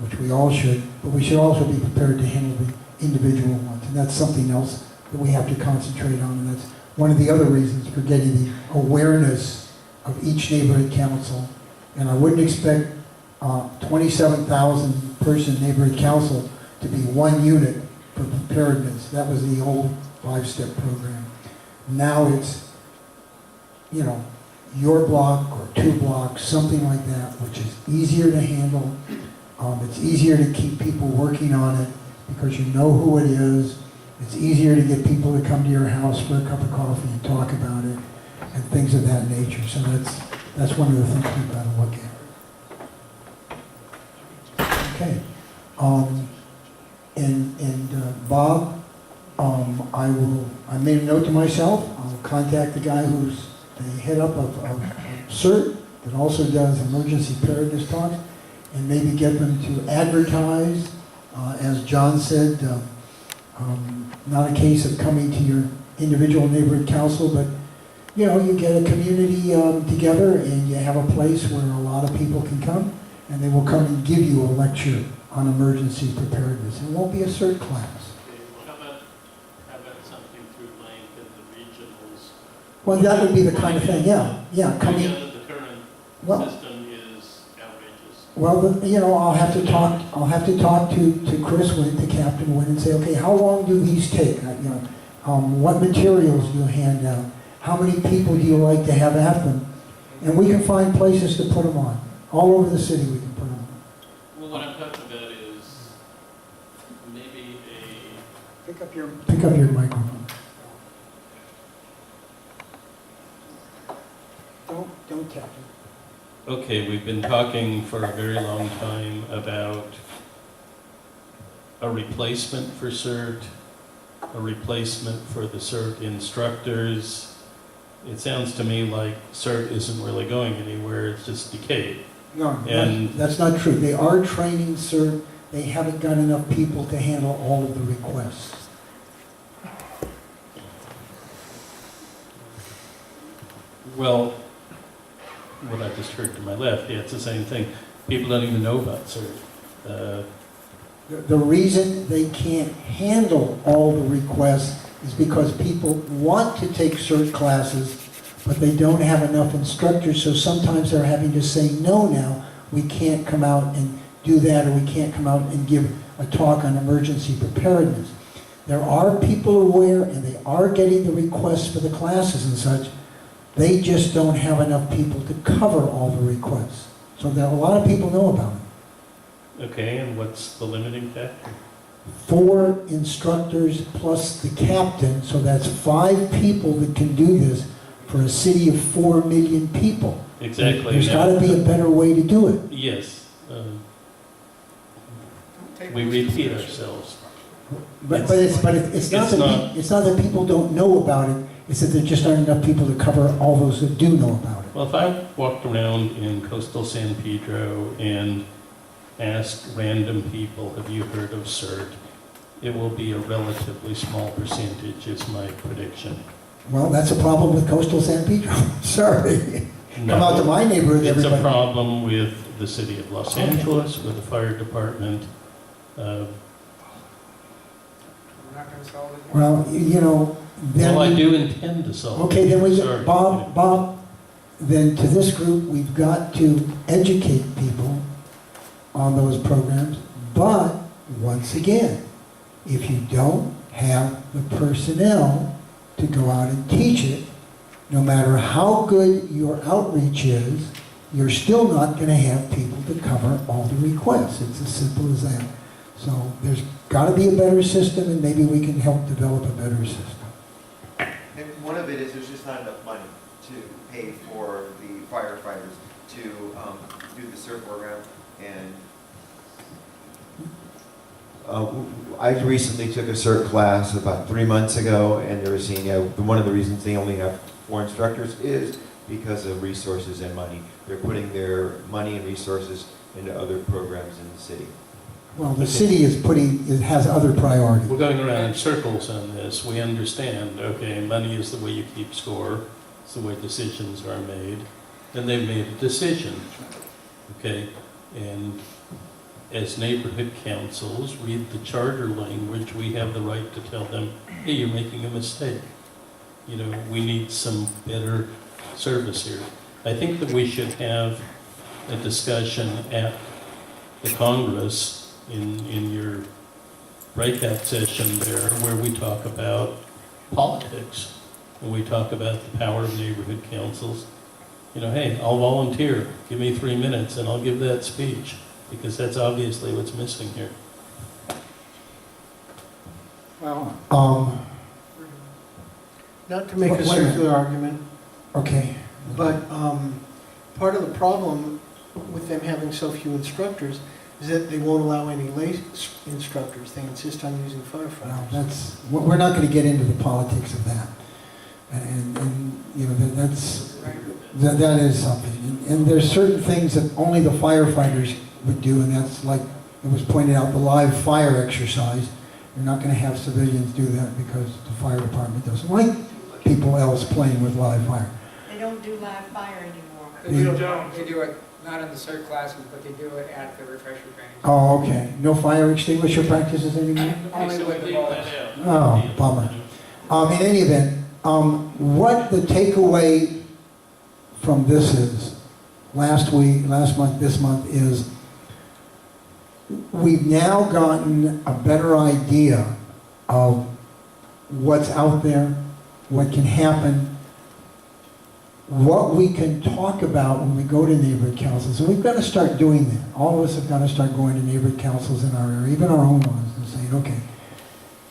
S14: which we all should, but we should also be prepared to handle the individual ones. And that's something else that we have to concentrate on. And that's one of the other reasons for getting the awareness of each neighborhood council. And I wouldn't expect 27,000 person neighborhood council to be one unit for preparedness. That was the old 5-step program. Now it's, you know, your block or 2 blocks, something like that, which is easier to handle. It's easier to keep people working on it because you know who it is. It's easier to get people to come to your house for a cup of coffee and talk about it and things of that nature. So that's one of the things we've got to look at. Okay. Bob, I made a note to myself. I'll contact the guy who's the head up of CERT that also does emergency preparedness talks, and maybe get them to advertise, as John said, not a case of coming to your individual neighborhood council, but you know, you get a community together and you have a place where a lot of people can come, and they will come and give you a lecture on emergency preparedness. It won't be a CERT class.
S3: how about something through Link and the regionals?
S14: Well, that would be the kind of thing, yeah, coming.
S3: The current
S14: Well,
S3: system is outrageous.
S14: well, you know, I'll have to talk to Chris Wynn, to Captain Wynn, and say, okay, how long do these take? You know, what materials do you hand out? how many people do you like to have at them? And we can find places to put them on. All over the city we can put them on.
S3: Well, what I'm talking about is maybe
S4: Pick up your
S14: microphone.
S4: Don't tap it.
S3: okay, we've been talking for a very long time about a replacement for CERT, a replacement for the CERT instructors. It sounds to me like CERT isn't really going anywhere, it's just decayed.
S14: No,
S3: And-
S14: that's not true. They are training, sir. They haven't got enough people to handle all of the requests.
S3: Well, what I just heard to my left, yeah, it's the same thing. People don't even know about CERT.
S14: The reason they can't handle all the requests is because people want to take CERT classes, but they don't have enough instructors, so sometimes they're having to say, no now, we can't come out and do that, or we can't come out and give a talk on emergency preparedness. There are people aware, and they are getting the requests for the classes and such. They just don't have enough people to cover all the requests. So that a lot of people know about it.
S3: Okay, and what's the limiting factor?
S14: 4 instructors plus the captain, so that's 5 people that can do this for a city of 4 million people.
S3: Exactly.
S14: There's got to be a better way to do it.
S3: Yes. We repeat ourselves.
S14: But it's not that people don't know about it, it's that there just aren't enough people to cover all those that do know about it.
S3: Well, if I walked around in coastal San Pedro and asked random people, have you heard of CERT? It will be a relatively small percentage, is my prediction.
S14: Well, that's a problem with coastal San Pedro. Sorry. Come out to my neighborhood,
S3: It's
S14: everybody.
S3: a problem with the city of Los Angeles, with the fire department.
S13: We're not gonna solve it.
S14: Well, you know, then...
S3: Well, I do intend to solve it.
S14: Okay, then we,
S3: Sorry.
S14: Bob, then to this group, we've got to educate people on those programs, but once again, if you don't have the personnel to go out and teach it, no matter how good your outreach is, you're still not going to have people to cover all the requests. It's as simple as that. So there's got to be a better system, and maybe we can help develop a better system.
S10: And one of it is there's just not enough money to pay for the firefighters to do the CERT program. And
S11: I recently took a CERT class about 3 months ago, and they were saying, one of the reasons they only have 4 instructors is because of resources and money. They're putting their money and resources into other programs in the city.
S14: Well, the city has other priorities.
S3: We're going around in circles on this. We understand, okay, money is the way you keep score. It's the way decisions are made. And they've made a decision, okay? And as neighborhood councils, read the charter language, we have the right to tell them, hey, you're making a mistake. You know, we need some better service here. I think that we should have a discussion at the Congress in your breakout session there where we talk about politics and we talk about the power of neighborhood councils. You know, hey, I'll volunteer. Give me 3 minutes and I'll give that speech because that's obviously what's missing here.
S14: Well,
S2: Not to make
S14: Wait
S2: a
S14: a minute.
S2: circular argument,
S14: okay.
S2: but part of the problem with them having so few instructors is that they won't allow any lay instructors. They insist on using
S14: Well,
S2: firefighters.
S14: we're not going to get into the politics of that. And you know, that is something. And there's certain things that only the firefighters would do, and that's like it was pointed out, the live fire exercise. You're not going to have civilians do that because the fire department doesn't like people else playing with live fire.
S9: They don't do live fire anymore.
S13: They do it, not in the CERT classes, but they do it at the refresher training.
S14: Oh, okay. No fire extinguisher practices anymore?
S13: Only with the bullets.
S14: Oh, bummer. In any event, what the takeaway from this is, last month, this month, is we've now gotten a better idea of what's out there, what can happen, what we can talk about when we go to neighborhood councils. And we've got to start doing that. All of us have got to start going to neighborhood councils in our area, even our own ones, and saying, okay,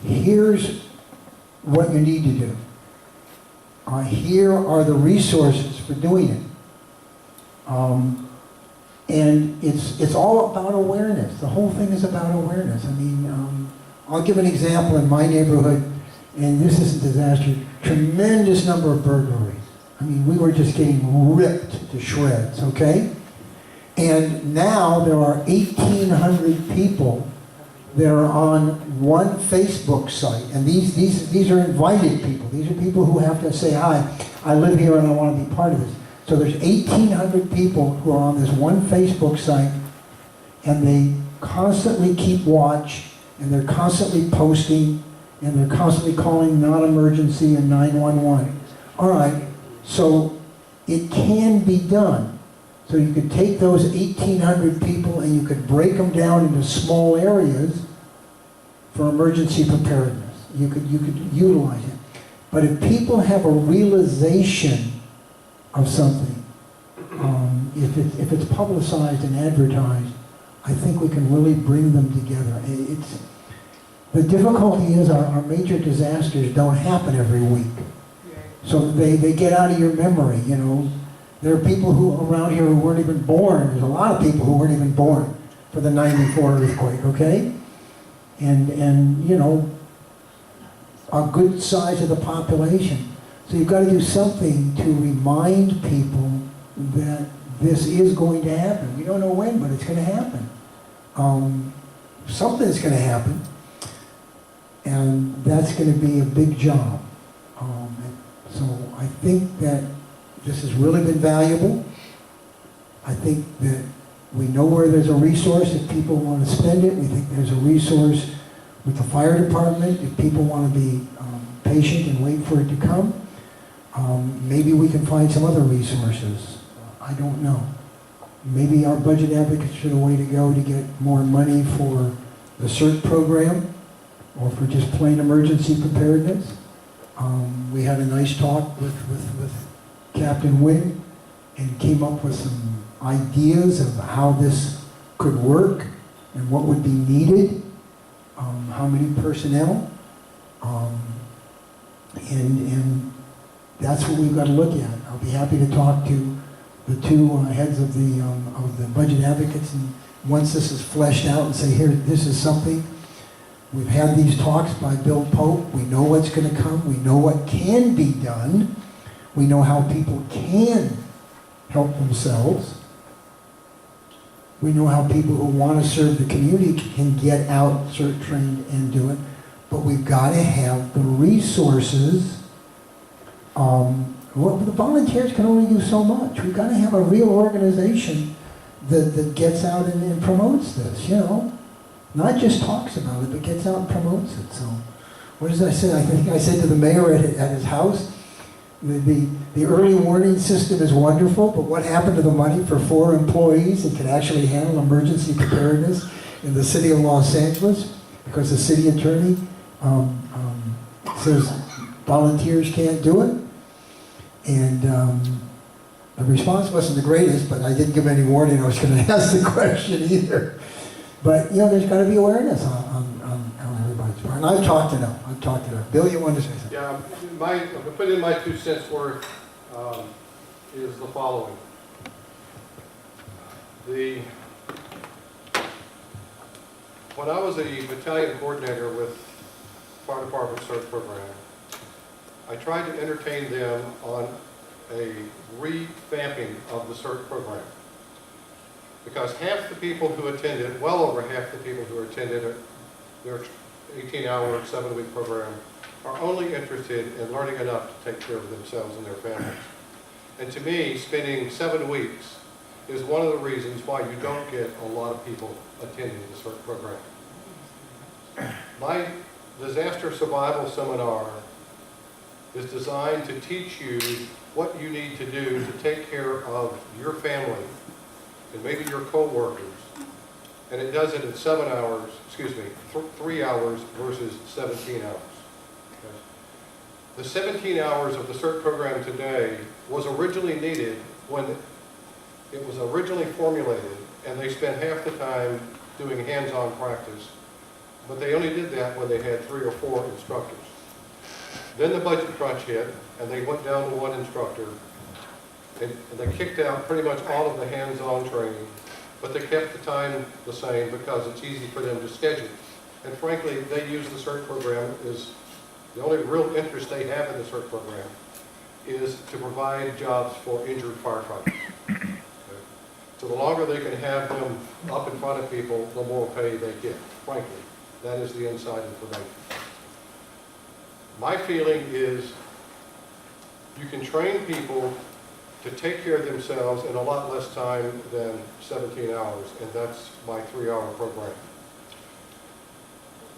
S14: here's what you need to do. Here are the resources for doing it. And it's all about awareness. The whole thing is about awareness. I mean, I'll give an example in my neighborhood, and this isn't disaster, tremendous number of burglaries. I mean, we were just getting ripped to shreds, okay? And now there are 1,800 people that are on one Facebook site. And these are invited people. These are people who have to say, hi, I live here and I want to be part of this. So there's 1,800 people who are on this one Facebook site, and they constantly keep watch, and they're constantly posting, and they're constantly calling non-emergency and 911. All right, so it can be done. So you could take those 1,800 people and you could break them down into small areas for emergency preparedness. You could utilize it. But if people have a realization of something, if it's publicized and advertised, I think we can really bring them together. The difficulty is our major disasters don't happen every week. So they get out of your memory, you know. There are people who around here who weren't even born. There's a lot of people who weren't even born for the '94 earthquake, okay? And you know, a good size of the population. So you've got to do something to remind people that this is going to happen. We don't know when, but it's going to happen. Something's going to happen, and that's going to be a big job. So I think that this has really been valuable. I think that we know where there's a resource if people want to spend it. We think there's a resource with the fire department if people want to be patient and wait for it to come. Maybe we can find some other resources. I don't know. Maybe our budget advocates are the way to go to get more money for the CERT program or for just plain emergency preparedness. We had a nice talk with Captain Wynn and came up with some ideas of how this could work and what would be needed, how many personnel, and that's what we've got to look at. I'll be happy to talk to the two heads of the budget advocates, and once this is fleshed out and say, here, this is something. We've had these talks by Bill Pope. We know what's going to come. We know what can be done. We know how people can help themselves. We know how people who want to serve the community can get out, cert trained, and do it. But we've got to have the resources. The volunteers can only do so much. We've got to have a real organization that gets out and promotes this, you know. Not just talks about it, but gets out and promotes it. So, what did I say? I think I said to the mayor at his house, the early warning system is wonderful, but what happened to the money for 4 employees that could actually handle emergency preparedness in the city of Los Angeles? Because the city attorney says volunteers can't do it. And the response wasn't the greatest, but I didn't give any warning I was going to ask the question either. But, you know, there's got to be awareness on everybody's part. And I've talked to them. Bill, you wanted to say something?
S7: Yeah, to put in my 2 cents worth is the following. When I was a battalion coordinator with Fire Department CERT program, I tried to entertain them on a revamping of the CERT program. Because half the people who attended, well over half the people who attended their 18-hour, 7-week program are only interested in learning enough to take care of themselves and their families. And to me, spending 7 weeks is one of the reasons why you don't get a lot of people attending the CERT program. My disaster survival seminar is designed to teach you what you need to do to take care of your family and maybe your co-workers. And it does it in 7 hours, 3 hours versus 17 hours. Okay? The 17 hours of the CERT program today was originally needed when it was originally formulated, and they spent half the time doing hands-on practice, but they only did that when they had 3 or 4 instructors. Then the budget crunch hit, and they went down to 1 instructor, and they kicked out pretty much all of the hands-on training, but they kept the time the same because it's easy for them to schedule. And frankly, they use the CERT program as the only real interest they have in the CERT program is to provide jobs for injured firefighters. Okay? So the longer they can have them up in front of people, the more pay they get, frankly. That is the inside information. My feeling is you can train people to take care of themselves in a lot less time than 17 hours, and that's my 3-hour program.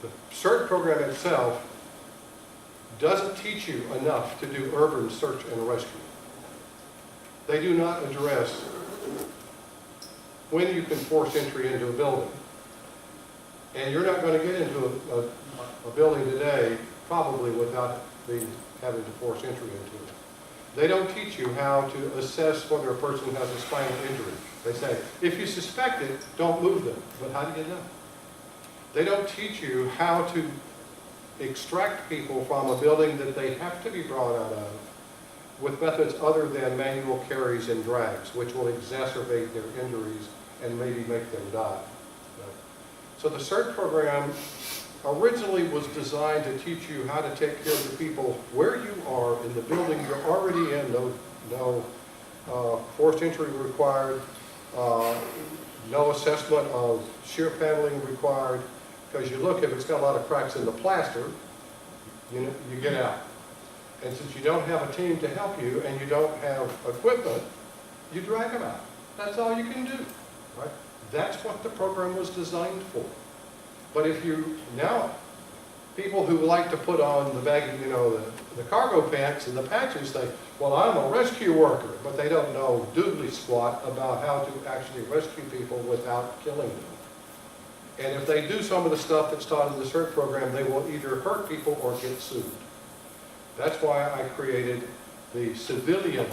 S7: The CERT program itself doesn't teach you enough to do urban search and rescue. They do not address when you can force entry into a building. And you're not going to get into a building today probably without having to force entry into it. They don't teach you how to assess whether a person has a spinal injury. They say, if you suspect it, don't move them. But how do you know? They don't teach you how to extract people from a building that they have to be brought out of with methods other than manual carries and drags, which will exacerbate their injuries and maybe make them die. So the CERT program originally was designed to teach you how to take care of the people where you are in the building you're already in. No forced entry required, no assessment of shear paneling required, because you look, if it's got a lot of cracks in the plaster, you get out. And since you don't have a team to help you and you don't have equipment, you drag them out. That's all you can do, right? That's what the program was designed for. But if you, now, people who like to put on the bag, the cargo pants and the patches say, well, I'm a rescue worker, but they don't know doodly squat about how to actually rescue people without killing them. And if they do some of the stuff that's taught in the CERT program, they will either hurt people or get sued. That's why I created the civilian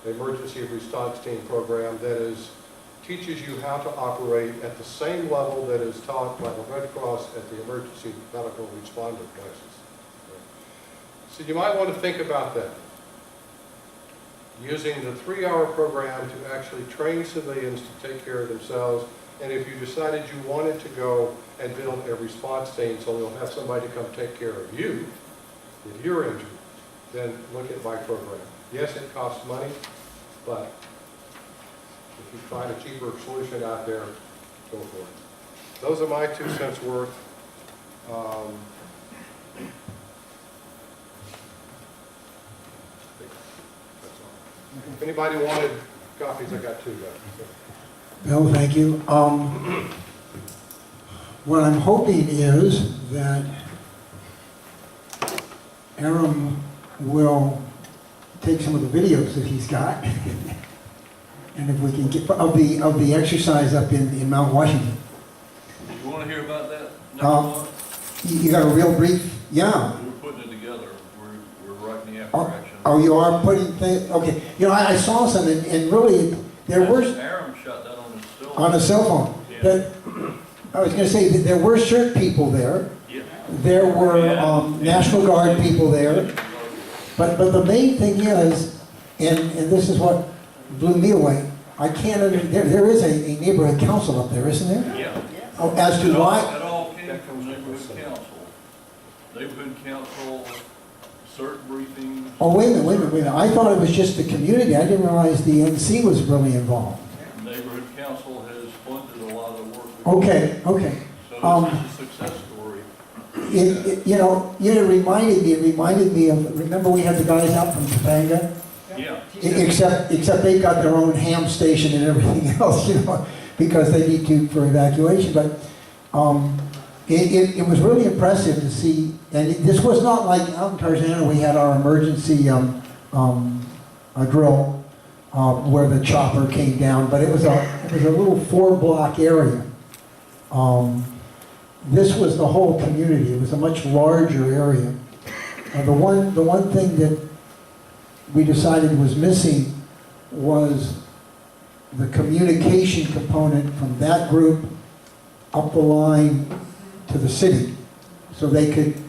S7: emergency response team program that teaches you how to operate at the same level that is taught by the Red Cross at the emergency medical responder classes. So you might want to think about that. Using the 3-hour program to actually train civilians to take care of themselves. And if you decided you wanted to go and build a response team so you'll have somebody to come take care of you if you're injured, then look at my program. Yes, it costs money, but if you find a cheaper solution out there, go for it. Those are my 2 cents worth. If anybody wanted copies, I got 2 left.
S14: Bill, thank you. What I'm hoping is that Aram will take some of the videos that he's got, and if we can get of the exercise up in Mount Washington.
S6: You want to hear about that?
S14: You got a real brief? Yeah.
S6: We're putting it together. We're writing the after action.
S14: Oh, you are putting things, okay. I saw some, and really, there were...
S6: Aram shot that on his cell phone.
S14: On a cell phone.
S6: Yeah.
S14: But I was going to say that there were CERT people there.
S6: Yeah.
S14: There were National Guard people there. But the main thing is, and this is what blew me away, I can't understand, there is a neighborhood council up there, isn't there?
S6: Yeah.
S14: Oh, as to why...
S6: It all came from neighborhood council. Neighborhood council, CERT briefings.
S14: Oh, wait a minute. I thought it was just the community. I didn't realize the NC was really involved.
S6: Neighborhood council has funded a lot of work.
S14: Okay.
S6: So this is a success story.
S14: It reminded me of, remember we had the guys out from Topanga?
S6: Yeah.
S14: Except they've got their own ham station and everything else, because they need to for evacuation. But it was really impressive to see, and this was not like out in Tarzana we had our emergency drill where the chopper came down, but it was a little 4-block area. This was the whole community. It was a much larger area. The one thing that we decided was missing was the communication component from that group up the line to the city, so they could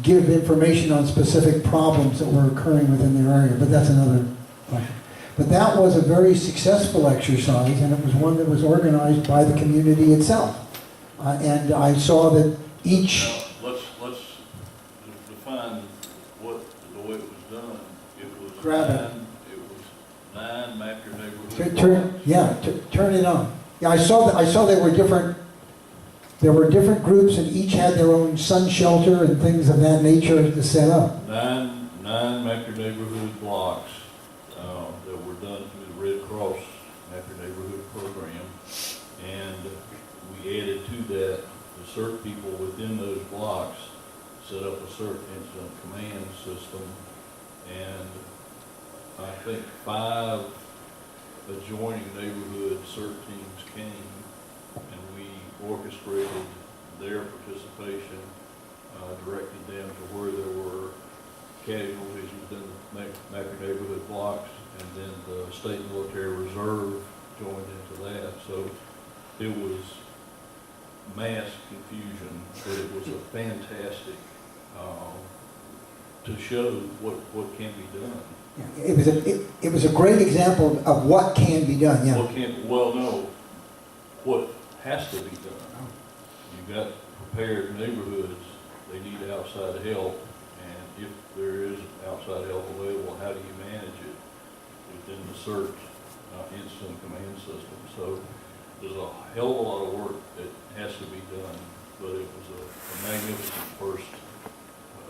S14: give information on specific problems that were occurring within their area, but that's another question. But that was a very successful exercise, and it was one that was organized by the community itself. And I saw that each...
S6: Now, let's define the way it was done. It was
S14: Grab it.
S6: It was 9 map your neighborhood.
S14: Turn it on. Yeah, I saw there were different groups, and each had their own sun shelter and things of that nature to set up.
S6: Nine map your neighborhood blocks that were done through the Red Cross Map Your Neighborhood program, and we added to that the CERT people within those blocks set up a CERT incident command system, and I think 5 adjoining neighborhood CERT teams came, and we orchestrated their participation, directed them to where there were casualties within the Map Your Neighborhood blocks, and then the State Military Reserve joined into that. So it was mass confusion, but it was a fantastic to show what can be done.
S14: Yeah, it was a great example of what can be done, yeah.
S6: What has to be done. You've got prepared neighborhoods, they need outside help, and if there is outside help available, how do you manage it within the CERT incident command system? So there's a hell of a lot of work that has to be done, but it was a magnificent first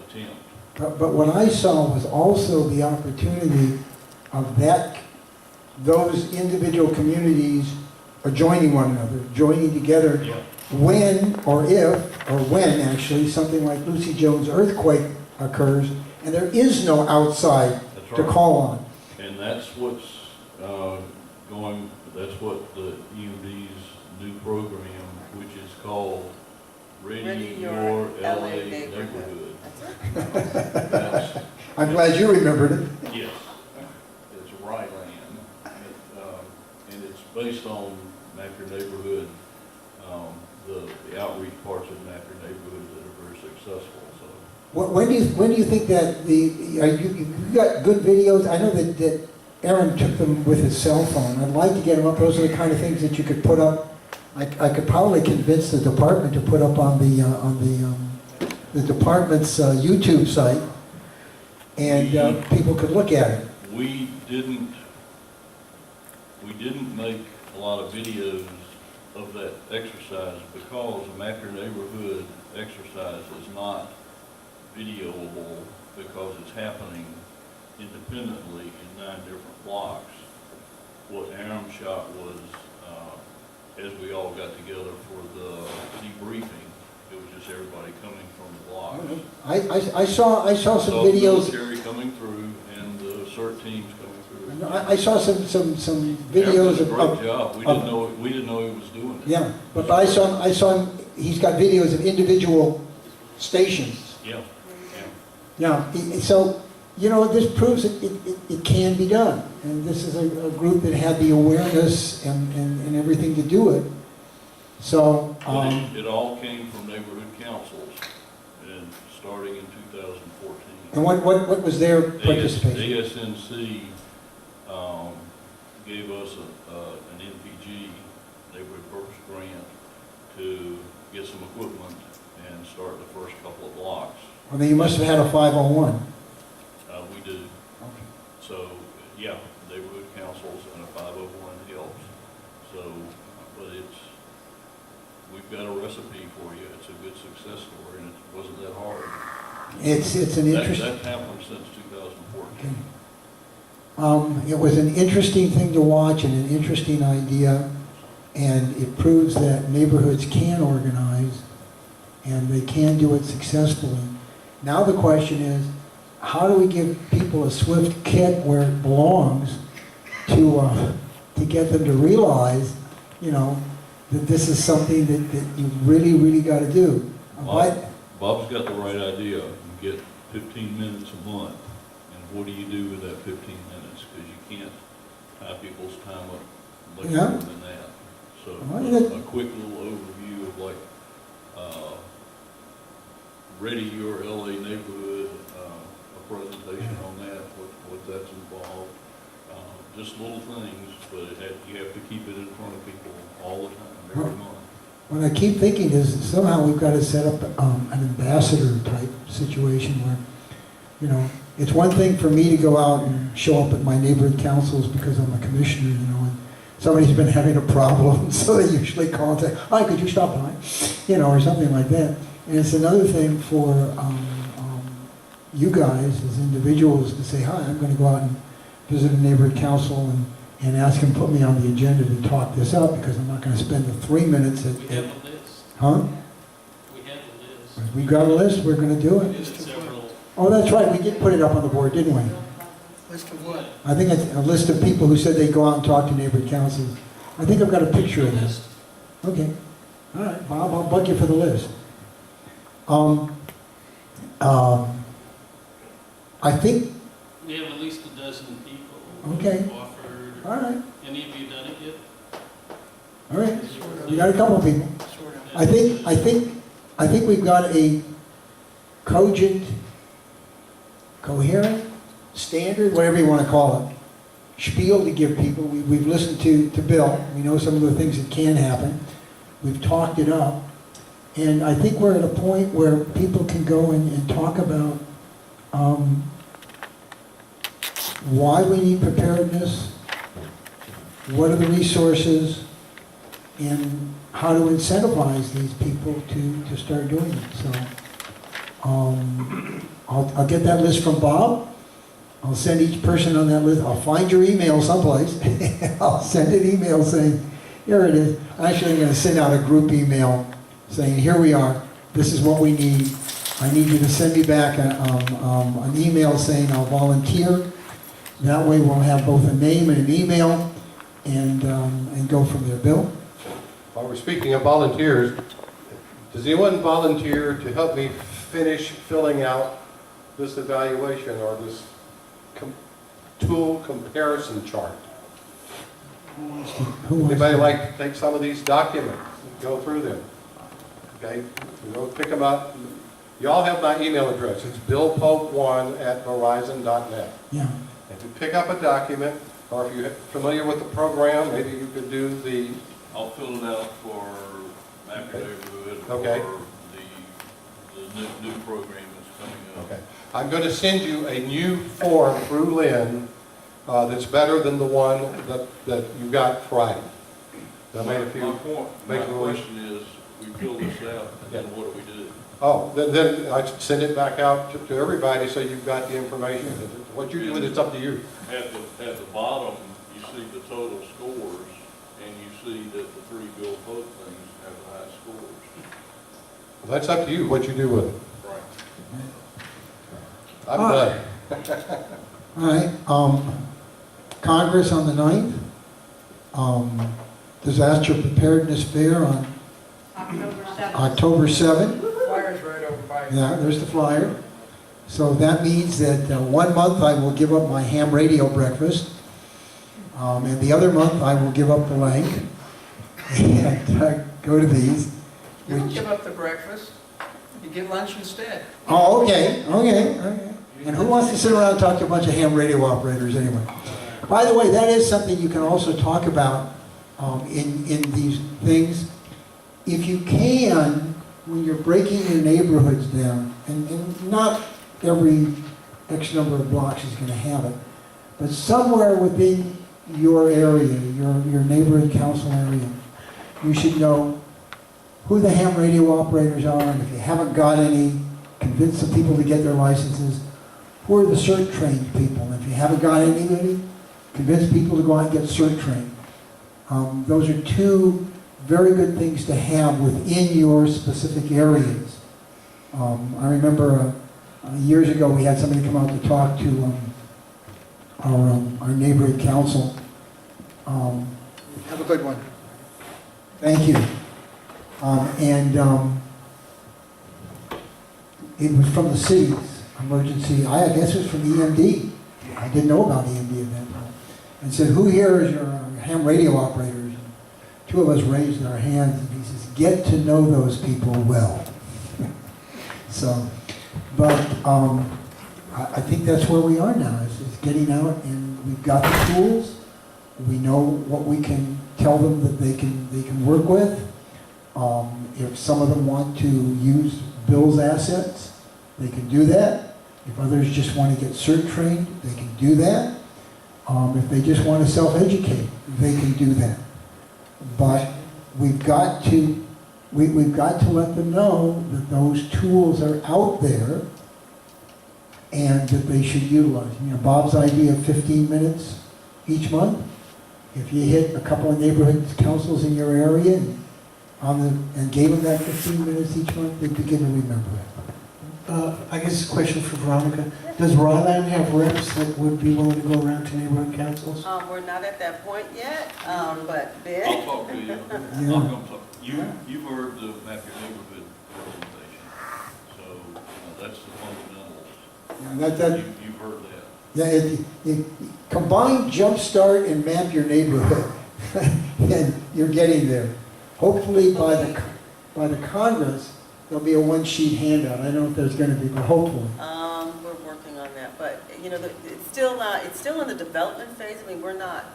S6: attempt.
S14: But what I saw was also the opportunity of those individual communities are joining one another, joining together.
S6: Yeah.
S14: When actually, something like Lucy Jones earthquake occurs, and there is no outside to call on.
S6: And that's what's that's what the EMD's new program, which is called Ready Your LA Neighborhood.
S14: I'm glad you remembered it.
S6: Yes, it's RILAN, and it's based on Map Your Neighborhood, the outreach parts of Map Your Neighborhood that are very successful. So
S14: When do you think that you got good videos? I know that Aaron took them with his cell phone. I'd like to get them up. Those are the kind of things that you could put up. I could probably convince the department to put up on the department's YouTube site, and people could look at it.
S6: we didn't make a lot of videos of that exercise because a Map Your Neighborhood exercise is not videoable because it's happening independently in 9 different blocks. What Aaron shot was, as we all got together for the debriefing, it was just everybody coming from the blocks.
S14: I saw some videos.
S6: The military coming through and the CERT teams coming through.
S14: I saw some videos
S6: Aaron did a
S14: of.
S6: great job. We didn't know he was doing it.
S14: Yeah, but I saw him. He's got videos of individual stations.
S6: Yeah.
S14: Yeah, so, this proves it can be done. And this is a group that had the awareness and everything to do it. So,
S6: It all came from neighborhood councils, and starting in 2014.
S14: and what was their participation?
S6: ASNC gave us an NPG, neighborhood purpose grant, to get some equipment and start the first couple of blocks.
S14: Well, then you must have had a 501.
S6: We do.
S14: Okay.
S6: So, yeah, neighborhood councils and a 501 helps. So, but we've got a recipe for you. It's a good success story, and it wasn't that hard.
S14: It's an interesting.
S6: That's happened since 2014.
S14: Okay. It was an interesting thing to watch and an interesting idea, and it proves that neighborhoods can organize and they can do it successfully. Now the question is, how do we give people a swift kick where it belongs to get them to realize, that this is something that you really, really got to do?
S6: Bob's got the right idea. Get 15 minutes a month, and what do you do with that 15 minutes? Because you can't tie people's time up much
S14: Yeah.
S6: more than that. So
S14: Well, that-
S6: a quick little overview of like, ready your LA neighborhood, a presentation on that, what that's involved. Just little things, but you have to keep it in front of people all the time, every month.
S14: What I keep thinking is somehow we've got to set up an ambassador type situation where, you know, it's one thing for me to go out and show up at my neighborhood councils because I'm a commissioner, you know, and somebody's been having a problem, so they usually call and say, hi, could you stop by? You know, or something like that. And it's another thing for you guys as individuals to say, hi, I'm going to go out and visit a neighborhood council and ask them to put me on the agenda to talk this up, because I'm not going to spend the 3 minutes at...
S3: We have a list.
S14: Huh?
S3: We have a list.
S14: We've got a list, we're going to do
S3: We
S14: it.
S3: did several.
S14: Oh, that's right, we did put it up on the board, didn't we?
S2: List of what?
S14: I think it's a list of people who said they'd go out and talk to neighborhood councils. I think I've got a picture of this. Okay. All right, Bob, I'll bug you for the list. I think,
S3: We have at least a dozen people.
S14: Okay.
S3: who've offered.
S14: all right,
S3: Any of you done it yet?
S14: all right. We got a couple of people.
S2: Sort of.
S14: I think we've got a cogent, coherent, standard, whatever you want to call it, spiel to give people. We've listened to Bill. We know some of the things that can happen. We've talked it up. And I think we're at a point where people can go and talk about why we need preparedness, what are the resources, and how to incentivize these people to start doing it. So I'll get that list from Bob. I'll send each person on that list. I'll find your email someplace. I'll send an email saying, here it is. Actually, I'm going to send out a group email saying, here we are. This is what we need. I need you to send me back an email saying I'll volunteer. That way we'll have both a name and an email and go from there. Bill?
S7: While we're speaking of volunteers, does anyone volunteer to help me finish filling out this evaluation or this tool comparison chart?
S14: Who wants
S7: Anybody
S14: to-
S7: like to take some of these documents and go through them? Okay, we'll pick them up. Y'all have my email address. It's billpope1@verizon.net.
S14: Yeah.
S7: If you pick up a document, or if you're familiar with the program, maybe you could do the,
S6: I'll fill it out for Mapper Neighborhood.
S7: Okay.
S6: For the new program that's coming up.
S7: okay. I'm going to send you a new form through Lynn that's better than the one that you got Friday. I made a few.
S6: My question is, we fill this out, and then what do we do?
S7: Oh, then I send it back out to everybody so you've got the information. What you do with it's up to you.
S6: At the bottom, you see the total scores, and you see that the three Bill Pope things have the high scores.
S7: Well, that's up to you, what you do with it.
S6: Right.
S7: I'm done.
S14: All right. Congress on the 9th. Disaster Preparedness Fair on
S9: October 7th.
S14: October 7th.
S12: Flyer's right over by.
S14: Yeah, there's the flyer. So that means that 1 month I will give up my ham radio breakfast. And the other month I will give up the lake and go to these.
S12: You don't
S14: which-
S12: give up the breakfast, you get lunch instead.
S14: Oh, okay. And who wants to sit around and talk to a bunch of ham radio operators anyway? By the way, that is something you can also talk about in these things. If you can, when you're breaking your neighborhoods down, and not every X number of blocks is going to have it, but somewhere within your area, your neighborhood council area, you should know who the ham radio operators are, and if you haven't got any, convince the people to get their licenses. Who are the cert trained people? And if you haven't got anybody, convince people to go out and get cert trained. Those are two very good things to have within your specific areas. I remember years ago we had somebody come out to talk to our neighborhood council. Have a good one. Thank you. It was from the cities. emergency, I guess it was from EMD. I didn't know about EMD at that time. And said, who here is your ham radio operators? And two of us raised our hands, and he says, get to know those people well. So, but I think that's where we are now, is getting out, and we've got the tools. We know what we can tell them that they can work with. If some of them want to use Bill's assets, they can do that. If others just want to get cert trained, they can do that. If they just want to self-educate, they can do that. But we've got to let them know that those tools are out there and that they should utilize. You know, Bob's idea of 15 minutes each month. If you hit a couple of neighborhood councils in your area and gave them that 15 minutes each month, they'd begin to remember it.
S2: I guess a question for Veronica. Does Ryland have reps that would be willing to go around to neighborhood councils?
S1: We're not at that point yet, but Ben?
S6: I'll talk to you.
S14: Yeah.
S6: I'm gonna talk. You've heard the Map Your Neighborhood presentation, so that's the fundamentals. You've heard that.
S14: Yeah, combine Jumpstart and Map Your Neighborhood, and you're getting there. Hopefully by the Congress, there'll be a one-sheet handout. I don't know if there's going to be, but hopefully.
S1: We're working on that, but you know, it's still in the development phase. I mean, we're not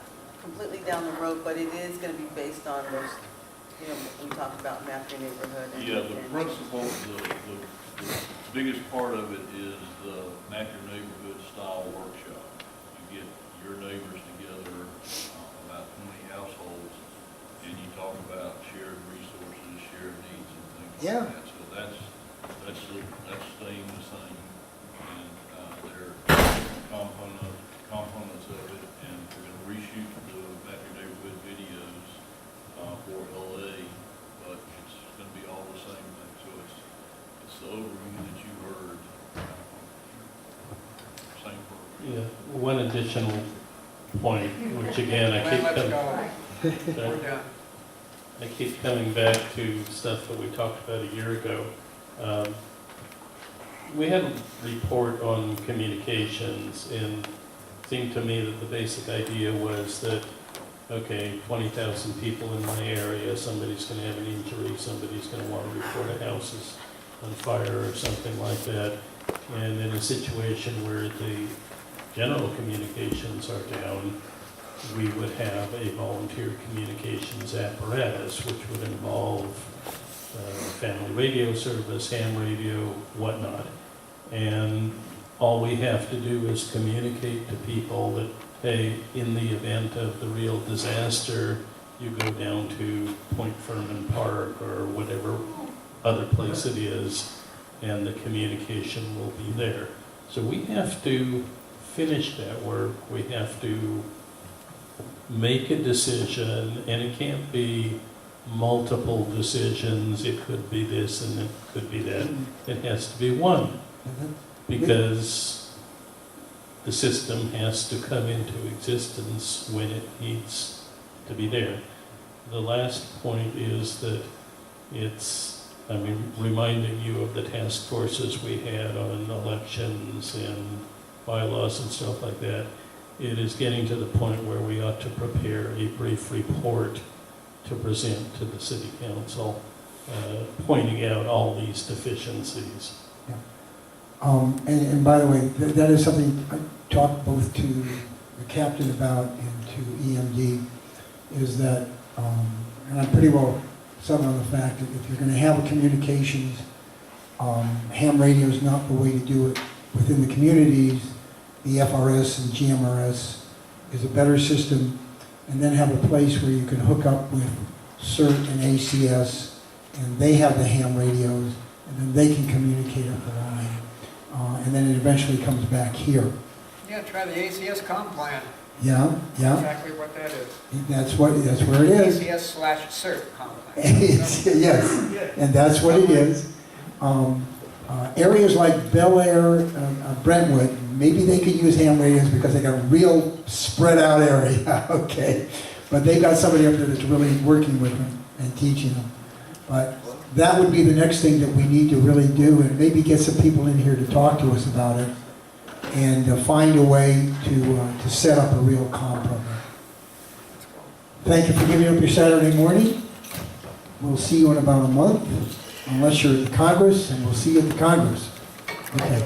S1: completely down the road, but it is going to be based on those. You know, we talked about Map Your Neighborhood.
S6: Yeah, the principle, the biggest part of it is the Map Your Neighborhood style workshop. You get your neighbors together, about 20 households, and you talk about shared resources, shared needs, and things
S14: Yeah.
S6: like that. So that's staying the same, and there are components of it, and we're going to reshoot the Map Your Neighborhood videos for LA, but it's going to be all the same thing. So it's the overview that you heard, same program.
S3: Yeah, one additional point, which again, I keep coming back to stuff that we talked about a year ago. We had a report on communications, and it seemed to me that the basic idea was that, okay, 20,000 people in my area, somebody's going to have an injury, somebody's going to want to report a house is on fire or something like that. And in a situation where the general communications are down, we would have a volunteer communications apparatus, which would involve family radio service, ham radio, whatnot. And all we have to do is communicate to people that, hey, in the event of the real disaster, you go down to Point Furman Park or whatever other place it is, and the communication will be there. So we have to finish that work. We have to make a decision, and it can't be multiple decisions. It could be this and it could be that. It has to be one, because the system has to come into existence when it needs to be there. The last point is that reminding you of the task forces we had on elections and bylaws and stuff like that. It is getting to the point where we ought to prepare a brief report to present to the city council, pointing out all these deficiencies.
S14: Yeah. And by the way, that is something I talked both to the captain about and to EMD, is that, and I'm pretty well set on the fact that if you're going to have a communications, ham radio is not the way to do it within the communities. The FRS and GMRS is a better system, and then have a place where you can hook up with CERT and ACS, and they have the ham radios, and then they can communicate up the line, and then it eventually comes back here.
S16: Yeah, try the ACS comm plan.
S14: Yeah, yeah.
S16: Exactly what that is.
S14: That's where it is.
S16: ACS/CERT comm plan.
S14: Yes, and that's what it is. Areas like Bel Air, Brentwood, maybe they could use ham radios because they got a real spread out area, okay? But they've got somebody up there that's really working with them and teaching them. But that would be the next thing that we need to really do, and maybe get some people in here to talk to us about it, and find a way to set up a real comm program. Thank you for giving up your Saturday morning. We'll see you in about a month, unless you're at the Congress, and we'll see you at the Congress. Okay.